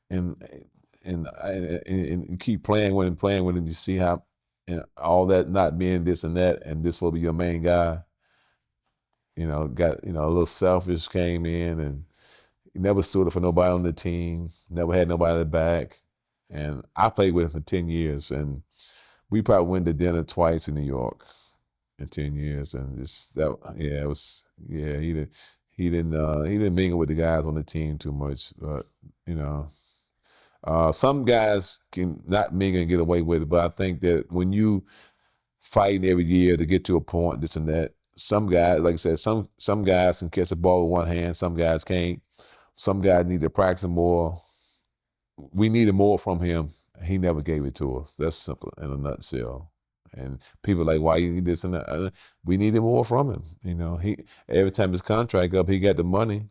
and keep playing with him. You see how all that not being this and that, and this will be your main guy. Got a little selfish came in, and he never stood up for nobody on the team. Never had nobody back, and I played with him for 10 years, and we probably went to dinner twice in New York in 10 years, and it was he didn't mingle with the guys on the team too much, but some guys can not mingle and get away with it, but I think that when you fighting every year to get to a point, this and that, some guys, like I said, some guys can catch the ball with one hand, some guys can't. Some guys need to practice more. We needed more from him. He never gave it to us. That's simple in a nutshell. And people are like, why you need this and that? We needed more from him. He every time his contract up, he got the money.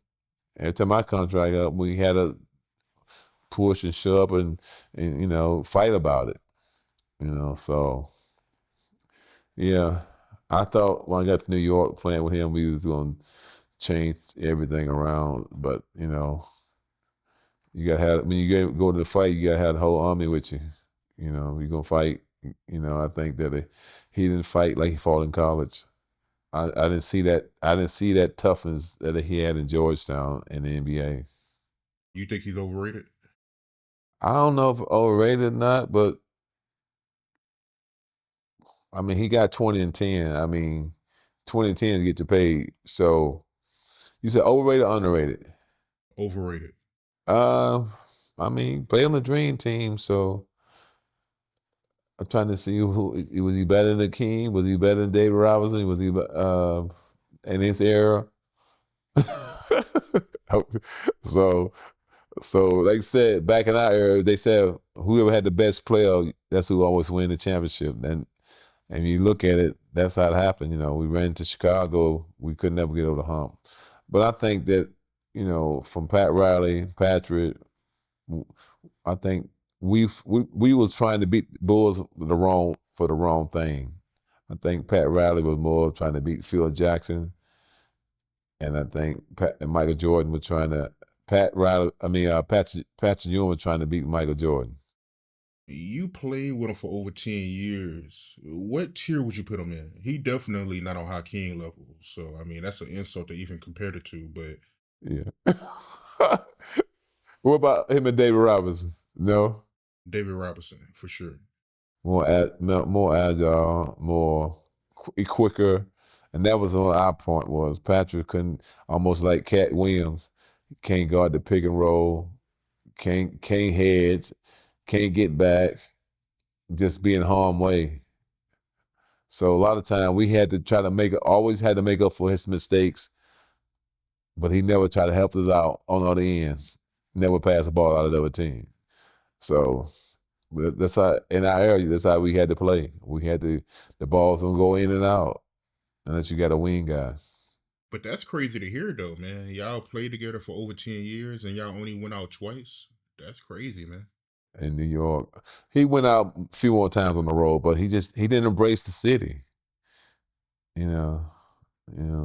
Every time my contract up, we had to push and shove and fight about it. So yeah. I thought when I got to New York playing with him, we was going to change everything around. But you gotta have when you go to the fight, you gotta have the whole army with you. You're gonna fight. I think that he didn't fight like he fought in college. I didn't see that. I didn't see that toughness that he had in Georgetown in the NBA. You think he's overrated? I don't know if overrated or not, but I mean he got 20 and 10. I mean 20 and 10 to get you paid. So you said overrated or underrated? Overrated. Uh, I mean, play on the dream team, so I'm trying to see who was he better than Akeem? Was he better than David Robinson? Was he in his era? so like I said, back in our era, they said whoever had the best player, that's who always win the championship. And you look at it, that's how it happened. We ran to Chicago, we could never get over the hump. But I think that, from Pat Riley, Patrick, I think we was trying to beat the Bulls for the wrong thing. I think Pat Riley was more trying to beat Phil Jackson, and I think Michael Jordan was trying to Patrick Ewing was trying to beat Michael Jordan. You played with him for over 10 years. What tier would you put him in? He definitely not on Hakeem level. So, I mean, that's an insult to even compare the two. But Yeah. What about him and David Robinson? No, David Robinson, for sure. more agile, more quicker, and that was on our point was Patrick couldn't almost like Cat Williams can't guard the pick and roll, can't hedge, can't get back, just be in harm way. So a lot of time we had to try to always had to make up for his mistakes, but he never tried to help us out on the other end. Never pass the ball out of the other team. So that's how in our area. That's how we had to play. We had the balls don't go in and out unless you got a wing guy. But that's crazy to hear, though, man. Y'all played together for over 10 years and y'all only went out twice. That's crazy, man. In New York, he went out a few more times on the road, but he didn't embrace the city. You know,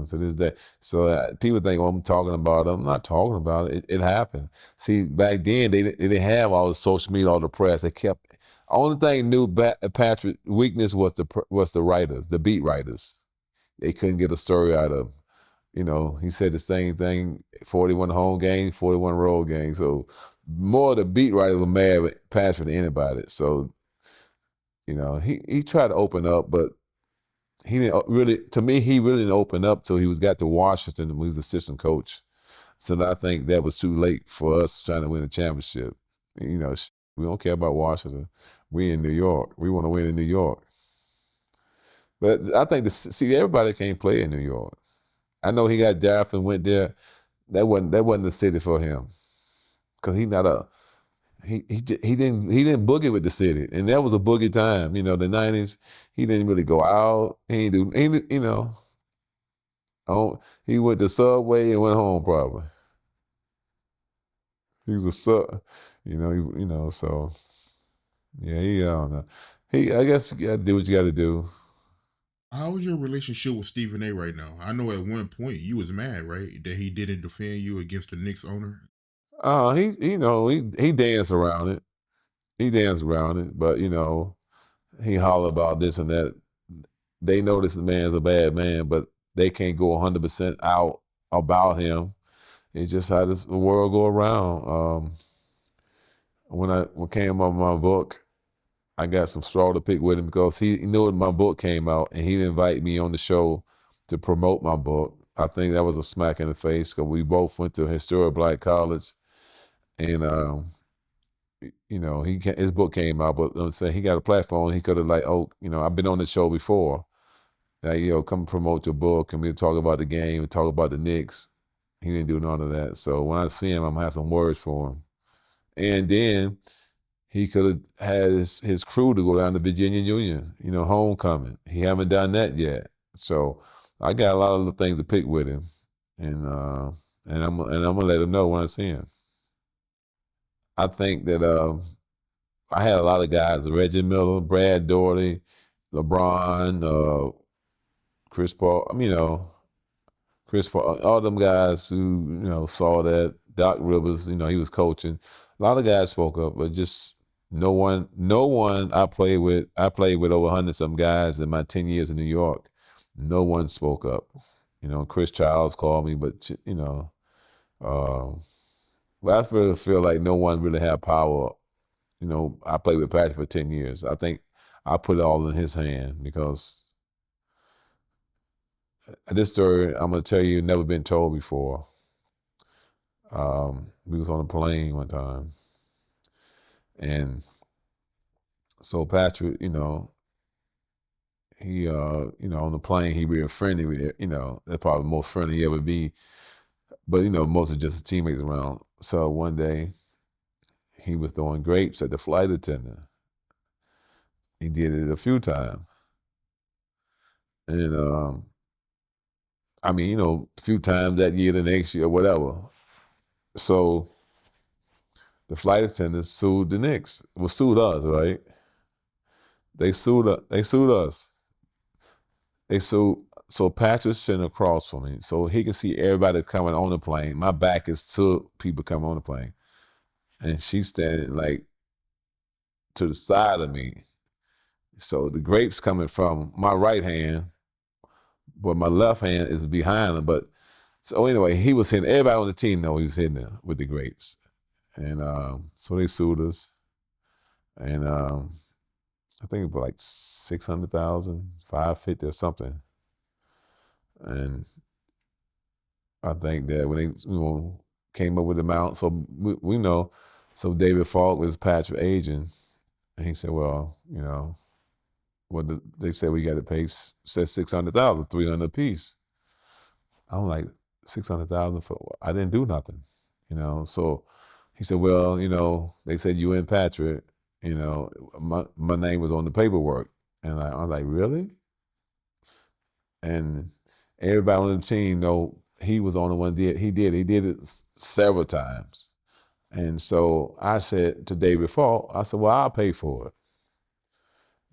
to this day. So people think, "Oh, I'm talking about it." I'm not talking about it. It happened. See, back then they didn't have all the social media, all the press. They kept only thing knew Patrick's weakness was the writers, the beat writers. They couldn't get a story out of him. He said the same thing: 41 home games, 41 road games. So more of the beat writers were mad with Patrick than anybody. So he tried to open up, but he didn't really. To me, he really didn't open up till he got to Washington when he was assistant coach. So I think that was too late for us trying to win a championship. We don't care about Washington. We in New York. We want to win in New York. But I think everybody can't play in New York. I know he got drafted and went there. That wasn't the city for him, because he didn't boogie with the city, and that was a boogie time. The 90s. He didn't really go out. He went to Subway and went home probably. He was a sub, So yeah, I don't know. I guess you got to do what you got to do. How is your relationship with Stephen A right now? I know at one point you was mad, right? That he didn't defend you against the Knicks owner. He danced around it. He danced around it, but he hollered about this and that. They know this man's a bad man, but they can't go 100% out about him. It's just how the world go around. When I came up with my book, I got some straw to pick with him because he knew when my book came out and he didn't invite me on the show to promote my book. I think that was a smack in the face because we both went to a historic black college, and his book came out, but I'm saying he got a platform. He could have I've been on the show before. Come promote your book and we'll talk about the game and talk about the Knicks. He didn't do none of that. So when I see him, I'm gonna have some words for him. And then he could have had his crew to go down to Virginia Union, homecoming. He haven't done that yet. So I got a lot of things to pick with him, and I'm gonna let him know when I see him. I think that I had a lot of guys: Reggie Miller, Brad Daugherty, LeBron, Chris Paul. Chris Paul, all them guys who saw that. Doc Rivers, he was coaching. A lot of guys spoke up, but just no one I played with over 100-some guys in my 10 years in New York. No one spoke up. Chris Childs called me, but I really feel like no one really had power. I played with Patrick for 10 years. I think I put it all in his hand because this story I'm gonna tell you never been told before. We was on a plane one time, and so Patrick, he on the plane, he real friendly with it. That's probably the most friendly he ever be. But mostly just his teammates around. So one day, he was throwing grapes at the flight attendant. He did it a few times, and a few times that year, the next year, whatever. So the flight attendants sued the Knicks. Well, sued us, right? They sued us. So Patrick's sitting across from me, so he can see everybody coming on the plane. My back is to people coming on the plane, and she's standing like to the side of me. So the grapes coming from my right hand, but my left hand is behind him. But so anyway, everybody on the team know he was hitting them with the grapes. And so they sued us. and I think it was like 600,000, 550 or something. And I think that when they came up with the amount, so we know, so David Falk was Patrick agent, and he said, well, they said we got to pay, said 600,000, 300 apiece. I'm like, 600,000 for, I didn't do nothing, so he said, well, they said you and Patrick, my name was on the paperwork. And I was like, really? And everybody on the team know he was the only one he did it several times. And so I said to David Falk, I said, well, I'll pay for it.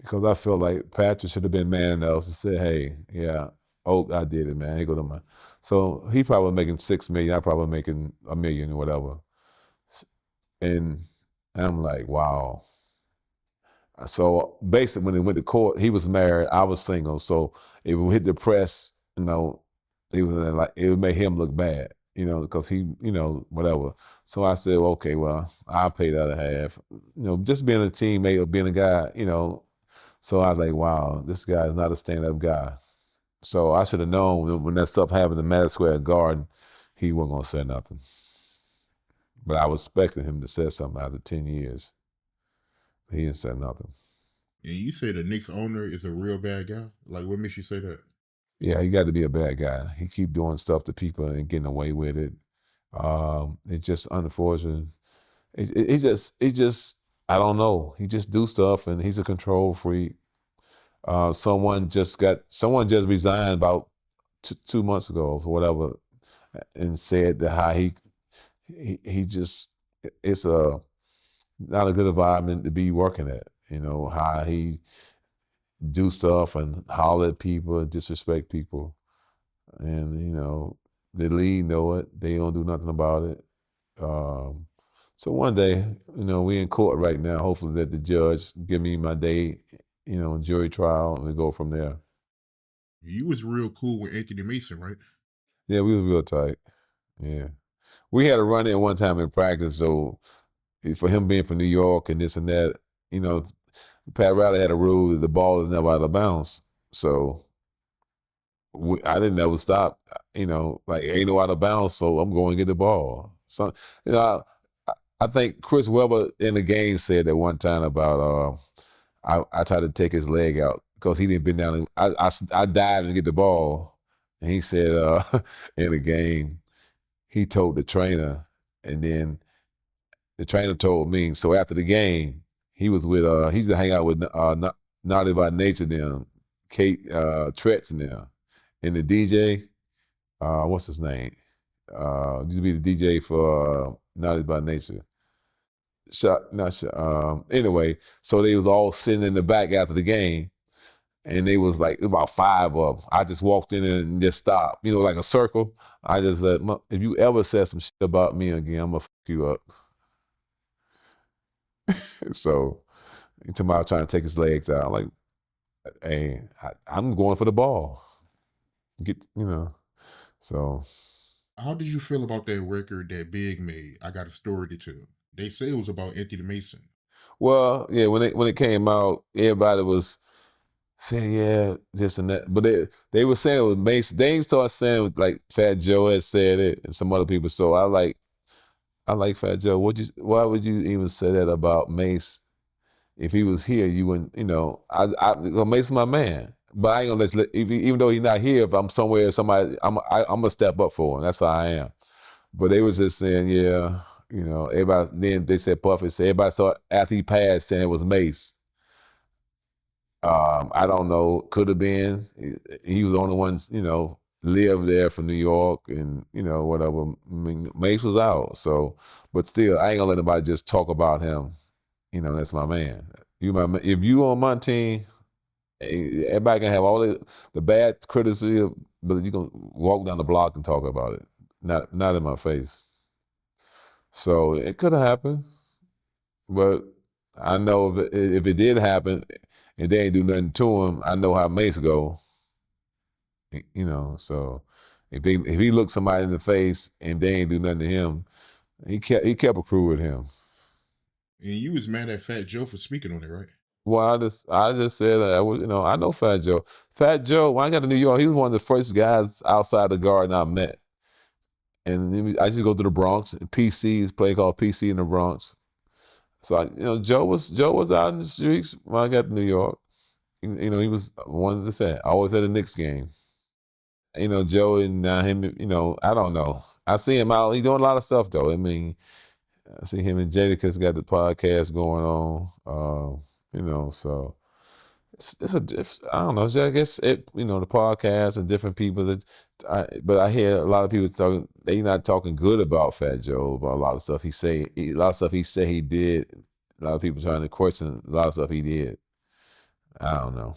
Because I felt like Patrick should have been man enough to say, hey, yeah, I did it, man. He go to my. So he probably making $6 million, I probably making $1 million or whatever. And I'm like, wow. So basically, when he went to court, he was married, I was single. So if we hit the press, he was like, it would make him look bad, because he, whatever. So I said, okay, well, I'll pay the other half. Just being a teammate or being a guy, So I was like, wow, this guy is not a stand-up guy. So I should have known when that stuff happened in Madison Square Garden, he wasn't gonna say nothing. But I was expecting him to say something after 10 years. He didn't say nothing. And you say the Knicks owner is a real bad guy? Like, what makes you say that? Yeah, he got to be a bad guy. He keep doing stuff to people and getting away with it. It's just unfortunate. It just, I don't know. He just do stuff, and he's a control freak. Someone just resigned about 2 months ago or whatever, and said that how he just, it's not a good environment to be working at. How he do stuff and holler at people and disrespect people. And, the league know it. They don't do nothing about it. So one day, we in court right now. Hopefully that the judge give me my day, jury trial, and we go from there. You was real cool with Anthony Mason, right? Yeah, we was real tight. Yeah. We had a run in one time in practice, so for him being from New York and this and that, Pat Riley had a rule that the ball is never out of bounds. So I didn't ever stop, like ain't no out of bounds, so I'm going to get the ball. So, I think Chris Webber in the game said that one time about I tried to take his leg out because he didn't bend down. I dived and get the ball, and he said in the game he told the trainer, and then the trainer told me. So after the game, he was with he used to hang out with Naughty by Nature them, Kate Tretz now, and the DJ, what's his name? Used to be the DJ for Naughty by Nature. Shaq, not Shaq. Anyway, so they was all sitting in the back after the game, and they was like about 5 of them. I just walked in and just stopped, like a circle. I just said, if you ever said some shit about me again, I'm gonna fuck you up. So tomorrow trying to take his legs out. I'm like, hey, I'm going for the ball. So. How did you feel about that record that Big made? I got a story to tell. They say it was about Anthony Mason. Well, yeah, when it came out, everybody was saying, yeah, this and that. But they were saying it was Mason. They ain't start saying it was like Fat Joe had said it and some other people. So I like Fat Joe. Why would you even say that about Mace? If he was here, you wouldn't, Mason's my man. But I ain't gonna even though he's not here, if I'm somewhere, I'm gonna step up for him. That's how I am. But they was just saying, yeah, everybody. Then they said Puffy said everybody thought after he passed saying it was Mace. I don't know. Could have been. He was the only one, lived there from New York and, whatever. I mean, Mace was out. So, but still, I ain't gonna let anybody just talk about him. That's my man. If you on my team, everybody can have all the bad criticism, but you can walk down the block and talk about it. Not in my face. So it could have happened, but I know if it did happen and they ain't do nothing to him, I know how Mace go. So if he looked somebody in the face and they ain't do nothing to him, he kept a crew with him. And you was mad at Fat Joe for speaking on it, right? Well, I just said that I was, I know Fat Joe. Fat Joe, when I got to New York, he was one of the first guys outside the Garden I met. And I used to go to the Bronx, PC's play called PC in the Bronx. So Joe was out in the streets when I got to New York. He was one to say always at a Knicks game. Joe and him. I don't know. I see him out. He's doing a lot of stuff though. I mean, I see him and Jadakiss got the podcast going on. So I don't know. I guess the podcast and different people but I hear a lot of people talking. They not talking good about Fat Joe about a lot of stuff a lot of stuff he said he did. A lot of people trying to question a lot of stuff he did. I don't know.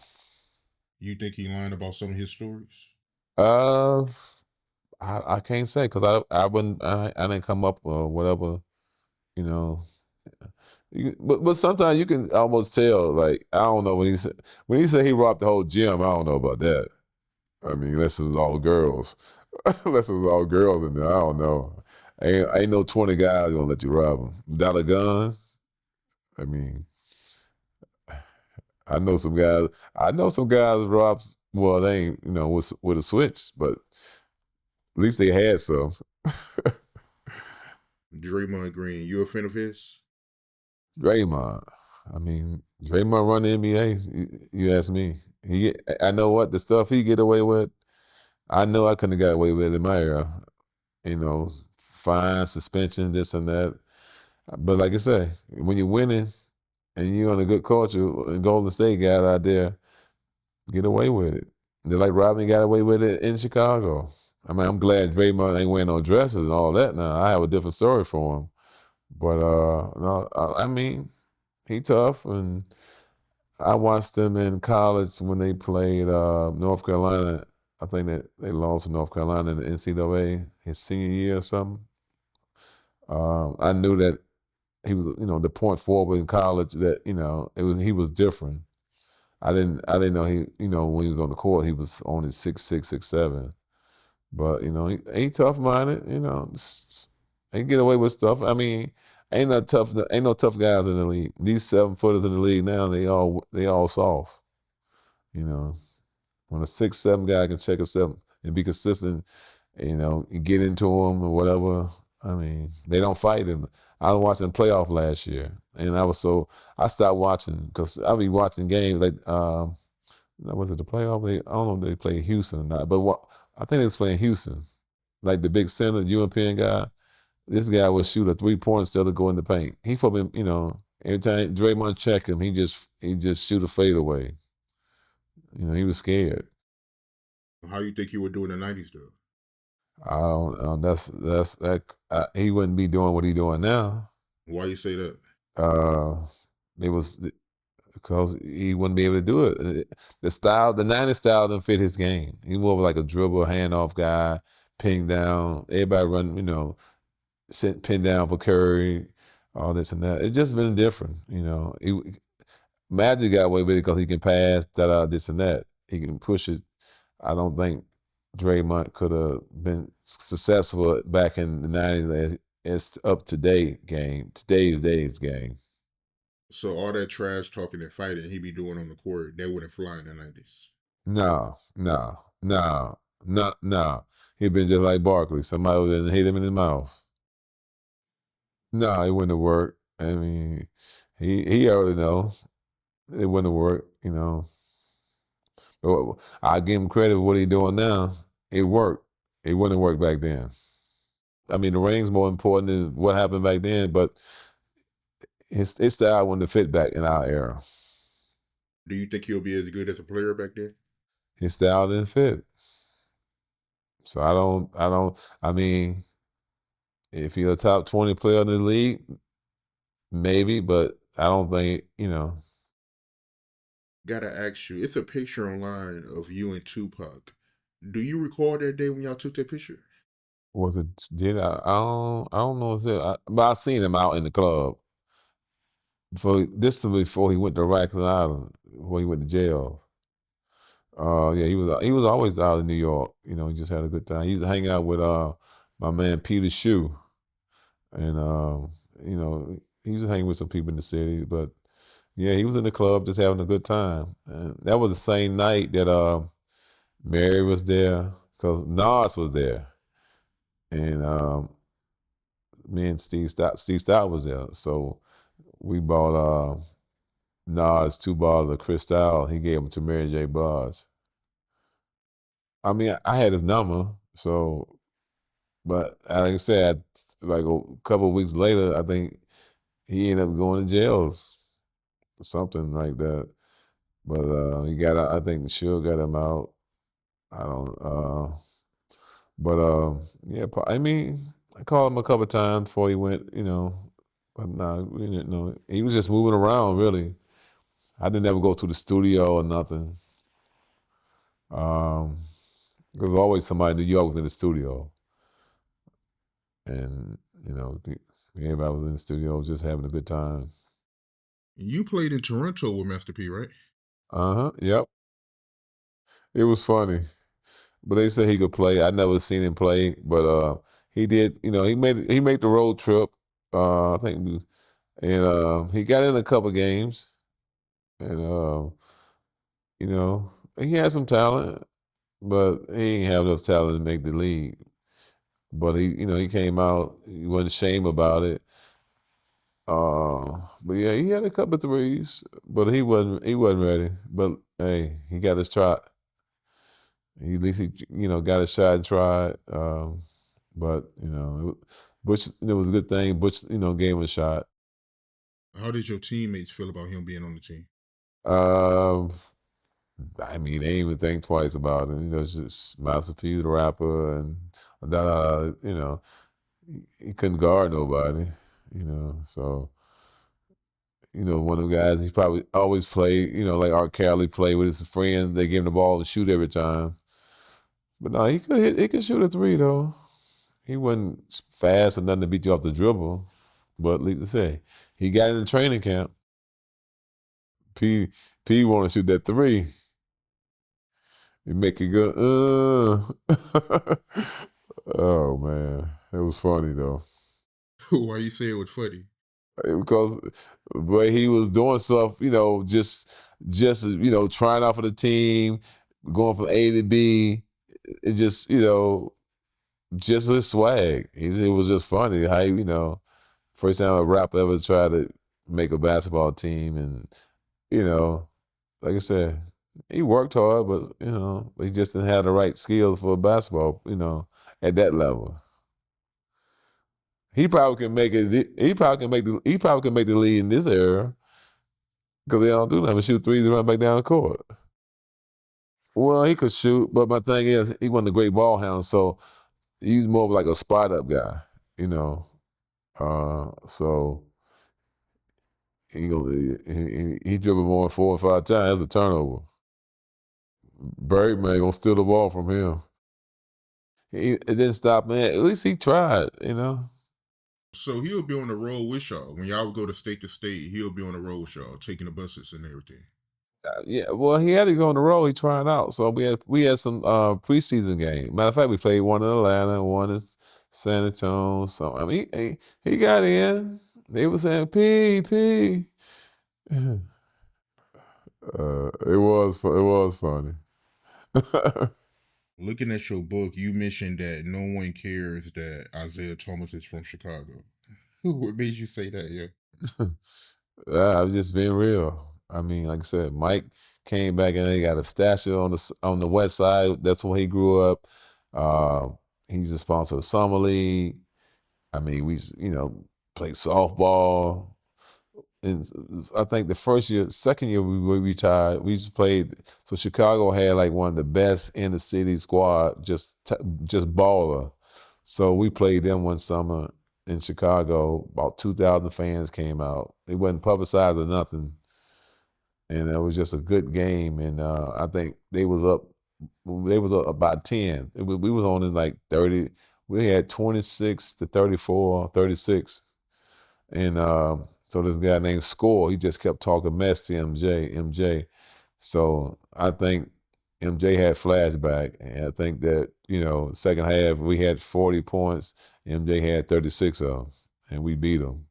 You think he lying about some of his stories? Uh, I can't say because I wouldn't I didn't come up or whatever. You know, but sometimes you can almost tell. Like I don't know when he said he robbed the whole gym. I don't know about that. I mean, unless it was all girls, unless it was all girls in there. I don't know. Ain't no 20 guys gonna let you rob them without a gun. I mean, I know some guys. I know some guys robs. Well, they ain't with a switch, but at least they had some. Draymond Green, you a fan of his? Draymond. I mean, Draymond run the NBA. You ask me. I know what the stuff he get away with. I know I couldn't have got away with it in my era. Fine, suspension, this and that. But like I say, when you're winning and you're on a good culture, and Golden State got out there, get away with it. They're like Rodman got away with it in Chicago. I mean, I'm glad Draymond ain't wearing no dresses and all that now. I have a different story for him. But no, I mean, he tough, and I watched them in college when they played North Carolina. I think that they lost to North Carolina in the NCAA his senior year or something. I knew that he was, the point forward in college. That he was different. I didn't know when he was on the court he was only 6'6", 6'7". But he tough minded. He can get away with stuff. I mean, ain't no tough guys in the league. These 7-footers in the league now, they all soft. When a 6'7" guy can check himself and be consistent, you get into him or whatever. I mean, they don't fight him. I was watching playoff last year, and I stopped watching because I be watching games like was it the playoff? I don't know if they played Houston or not, but I think they was playing Houston. Like the big center, European guy. This guy would shoot a 3-point instead of go in the paint. He for me, every time Draymond check him, he just shoot a fadeaway. He was scared. How you think he would do in the '90s though? I don't. He wouldn't be doing what he doing now. Why you say that? It was because he wouldn't be able to do it. The 90s style didn't fit his game. He more of like a dribble, handoff guy, ping down. Everybody run, pin down for Curry, all this and that. It's just been different, Magic got away with it because he can pass, this and that. He can push it. I don't think Draymond could have been successful back in the 90s as up to date game, today's game. So all that trash talking and fighting he be doing on the court, that wouldn't fly in the '90s. No. He'd been just like Barkley. Somebody would have hit him in his mouth. No, it wouldn't have worked. I mean, he already know it wouldn't have worked, But I give him credit for what he's doing now. It worked. It wouldn't have worked back then. I mean, the ring's more important than what happened back then, but his style wouldn't have fit back in our era. Do you think he'll be as good as a player back then? His style didn't fit. So I mean, if you're a top 20 player in the league, maybe, but I don't think, Gotta ask you, it's a picture online of you and Tupac. Do you recall that day when y'all took that picture? Was it, did I don't know, but I seen him out in the club. This was before he went to Rikers Island, before he went to jail. Yeah, he was always out in New York. He just had a good time. He used to hang out with my man Peter Shue, and He was hanging with some people in the city, but yeah, he was in the club just having a good time. And that was the same night that Mary was there because Nas was there, and me and Steve Stout was there. So we bought Nas 2 bottles of Cristal. He gave them to Mary J. Blige. I mean, I had his number, so but like I said, like a couple of weeks later, I think he ended up going to jail or something like that. But he got out. I think Suge got him out. I don't. But yeah. I mean, I called him a couple of times before he went. But nah, we didn't know. He was just moving around. Really, I didn't ever go to the studio or nothing. There was always somebody in New York was in the studio, and everybody was in the studio just having a good time. You played in Toronto with Master P, right? Yep. It was funny. But they said he could play. I never seen him play, but he did. He made the road trip. I think, and he got in a couple games, and he had some talent, but he ain't have enough talent to make the league. But he came out. He wasn't ashamed about it. But yeah, he had a couple of threes, but he wasn't ready. But hey, he got his try. At least he got a shot and tried. But Butch, it was a good thing. Butch, gave him a shot. How did your teammates feel about him being on the team? Um, I mean, they didn't even think twice about it. It's just Master P, the rapper, and he couldn't guard nobody. So one of the guys he probably always played. Like R. Kelly played with his friends. They give him the ball and shoot every time. But no, he could hit. He could shoot a three though. He wasn't fast or nothing to beat you off the dribble. But like I say, he got in the training camp. P want to shoot that three. He make it good. Oh man, it was funny though. Why you say it was funny? Because but he was doing stuff, just trying out for the team, going from A to B. It just just his swag. It was just funny how first time a rapper ever tried to make a basketball team, and like I said, he worked hard, but he just didn't have the right skills for basketball. At that level, he probably can make it. He probably can make the. He probably can make the league in this era because they don't do nothing but shoot threes and run back down the court. Well, he could shoot, but my thing is, he wasn't a great ball handler, so he's more of like a spot up guy, So he dribbled more than 4 or 5 times. That's a turnover. Birdman gonna steal the ball from him. It didn't stop, man. At least he tried. So he'll be on the road with y'all. When y'all would go to state, he'll be on the road with y'all, taking the buses and everything. Yeah, well, he had to go on the road. He trying out, so we had some preseason games. Matter of fact, we played one in Atlanta, one in San Antonio. So I mean, he got in. They were saying P. It was funny. Looking at your book, you mentioned that no one cares that Isiah Thomas is from Chicago. What made you say that, yeah? I'm just being real. I mean, like I said, Mike came back and he got a statue on the west side. That's where he grew up. He's a sponsor of Summer League. I mean, we played softball. And I think the second year we retired, we just played. So Chicago had like one of the best in the city squad, just baller. So we played them one summer in Chicago. About 2,000 fans came out. It wasn't publicized or nothing, and it was just a good game. And I think they was up. They was up by 10. We was on in like 30. We had 26 to 34, 36, and. So this guy named Score, he just kept talking mess to MJ. So I think MJ had flashback, and I think that second half we had 40 points, MJ had 36 of them, and we beat them.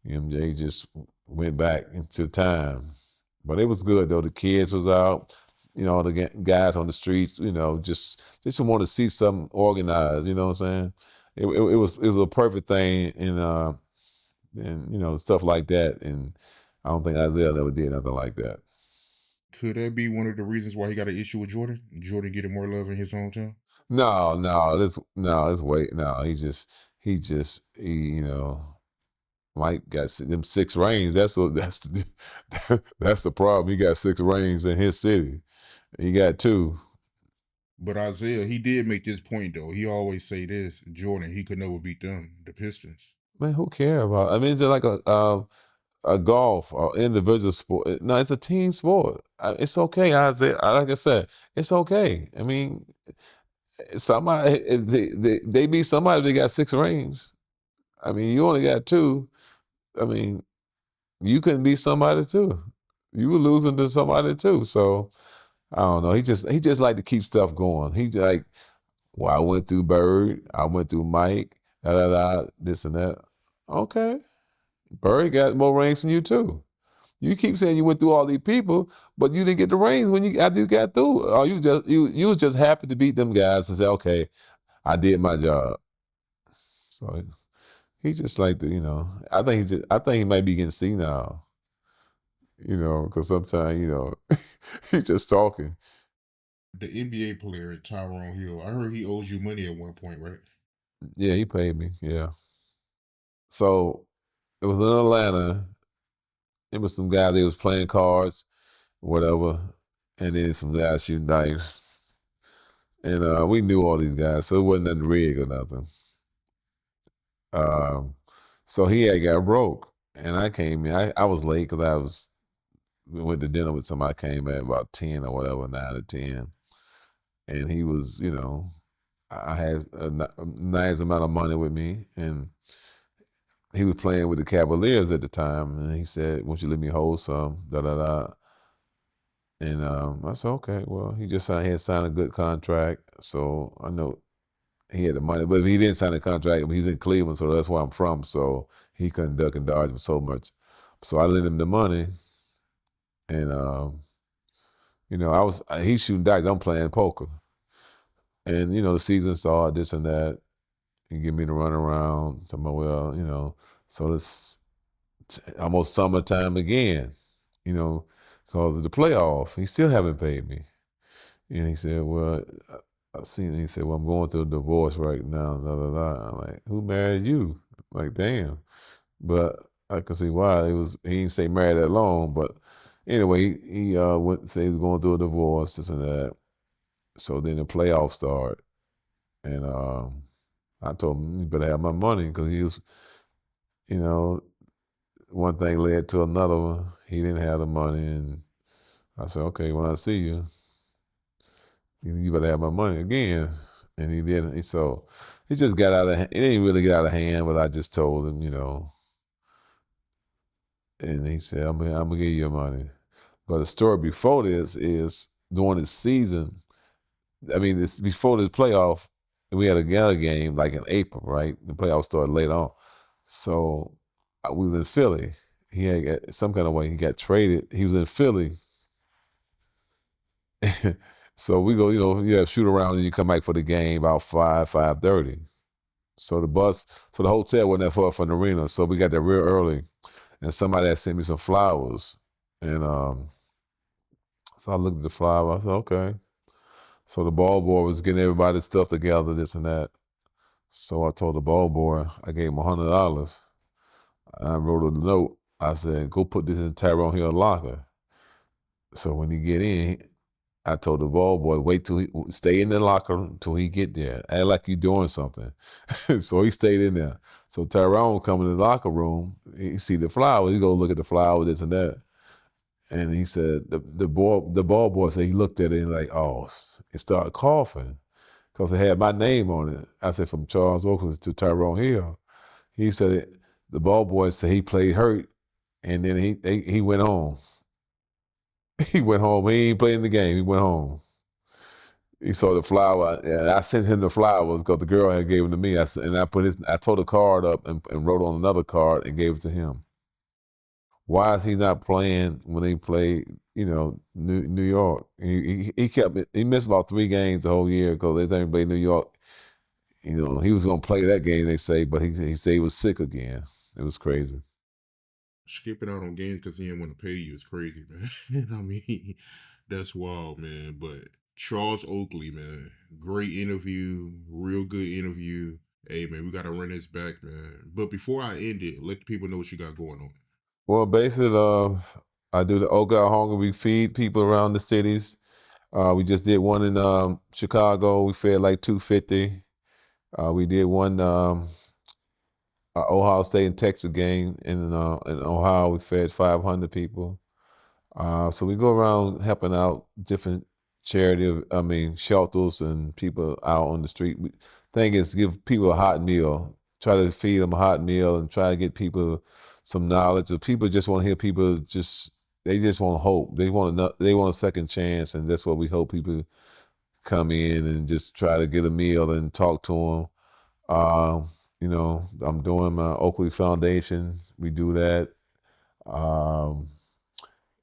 MJ just went back into time. But it was good though. The kids was out, the guys on the streets, just want to see something organized. You know what I'm saying? It was a perfect thing, and stuff like that. And I don't think Isiah ever did nothing like that. Could that be one of the reasons why he got an issue with Jordan? Jordan getting more love in his hometown? No, no, it's way no. Mike got them 6 rings. That's the that's the problem. He got 6 rings in his city. He got 2. But Isiah, he did make this point though. He always say this: Jordan, he could never beat them, the Pistons. Man, who care about? I mean, it's just like a golf or individual sport. No, it's a team sport. It's okay, Isiah. Like I said, it's okay. I mean, somebody if they beat somebody. They got 6 rings. I mean, you only got 2. I mean, you couldn't beat somebody too. You were losing to somebody too. So I don't know. He just like to keep stuff going. He like, well, I went through Bird, I went through Mike, this and that. Okay, Bird got more rings than you too. You keep saying you went through all these people, but you didn't get the rings after you got through. Or you was just happy to beat them guys and say, okay, I did my job. So he just like to, I think he might be getting senile. Because sometimes, he's just talking. The NBA player Tyrone Hill, I heard he owes you money at one point, right? Yeah, he paid me. Yeah. So it was in Atlanta. It was some guy that was playing cards, whatever, and then some guys shooting dice. And we knew all these guys, so it wasn't nothing rig or nothing. So he had got broke, and I came in. I was late because we went to dinner with somebody. I came at about 10 or whatever, 9 or 10, and he was, I had a nice amount of money with me, and he was playing with the Cavaliers at the time, and he said, "Won't you let me hold some?" Da da da. And I said, "Okay." Well, he just had signed a good contract, so I know he had the money. But he didn't sign a contract. He's in Cleveland, so that's where I'm from. So he couldn't duck and dodge so much. So I lent him the money, and he's shooting dice. I'm playing poker, and the season started, this and that. He give me the run around. Somewhere, well, so it's almost summertime again, because of the playoff. He still haven't paid me. And he said, well, I seen it. He said, well, I'm going through a divorce right now. Da, da, da. I'm like, who married you? Like, damn. But I can see why. He didn't say married that long, but anyway, he went and said he was going through a divorce, this and that. So then the playoffs start. And I told him, you better have my money, because he was, one thing led to another one. He didn't have the money, and I said, okay, when I see you, you better have my money again. And he didn't. So it just got out of hand. It didn't really get out of hand, but I just told him, and he said, I'm gonna give you your money. But the story before this is during the season. I mean, it's before the playoff. We had a gala game like in April, right? The playoffs started later on. So I was in Philly. He had some kind of way he got traded. He was in Philly. So we go, you have shoot around and you come back for the game about 5:30. So the hotel wasn't that far from the arena. So we got there real early, and somebody had sent me some flowers. And so I looked at the flower. I said, okay. So the ball boy was getting everybody's stuff together, this and that. So I told the ball boy, I gave him $100. I wrote a note. I said, go put this in Tyrone Hill locker. So when he get in, I told the ball boy, wait till stay in the locker until he get there. Act like you doing something. So he stayed in there. So Tyrone come in the locker room, he see the flowers, he go look at the flower, this and that. And he said, the ball boy said he looked at it and like, oh, it started coughing because it had my name on it. I said, from Charles Oakley to Tyrone Hill. He said, the ball boy said he played hurt, and then he went home. He went home. He ain't playing the game. He went home. He saw the flower. And I sent him the flowers because the girl had gave them to me. I told the card up and wrote on another card and gave it to him. why is he not playing when they play, New York? He missed about 3 games the whole year because they think he played New York. He was going to play that game, they say, but he said he was sick again. It was crazy. Skipping out on games because he didn't want to pay you is crazy, man. I mean, that's wild, man. But Charles Oakley, man, great interview, real good interview. Hey, man, we got to run this back, man. But before I end it, let the people know what you got going on. Well, basically, I do the Oak Out Hunger. We feed people around the cities. We just did one in Chicago. We fed like 250. We did one Ohio State and Texas game in Ohio. We fed 500 people. So we go around helping out different shelters and people out on the street. Thing is, give people a hot meal. Try to feed them a hot meal and try to get people some knowledge. If people just want to hear people they just want hope. They want a second chance, and that's what we hope people come in and just try to get a meal and talk to them. I'm doing my Oakley Foundation. We do that.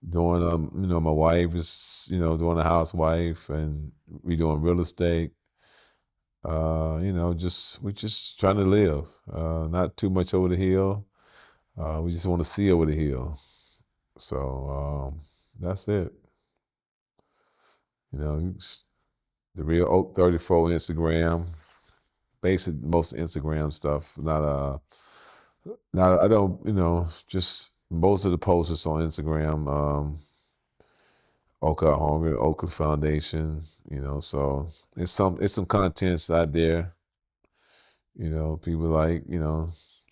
Doing my wife is doing a housewife, and we doing real estate. We just trying to live. Not too much over the hill. We just want to see over the hill. So that's it. The real Oak 34 Instagram. Basic most Instagram stuff. Not I don't just most of the posts on Instagram. Oka Hunger, Oka Foundation. So it's some contents out there. People like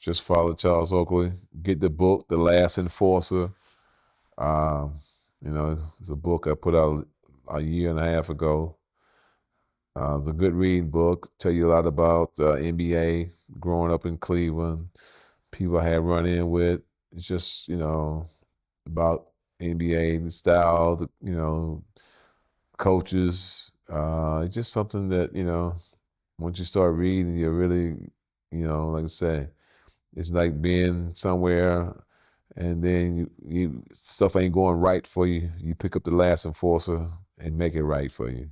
just follow Charles Oakley. Get the book, The Last Enforcer. It's a book I put out a year and a half ago. It's a good reading book. Tell you a lot about NBA, growing up in Cleveland, people I had run in with. It's just, about NBA, the style, coaches. It's just something that, once you start reading, you really, like I say, it's like being somewhere and then you stuff ain't going right for you. You pick up The Last Enforcer and make it right for you.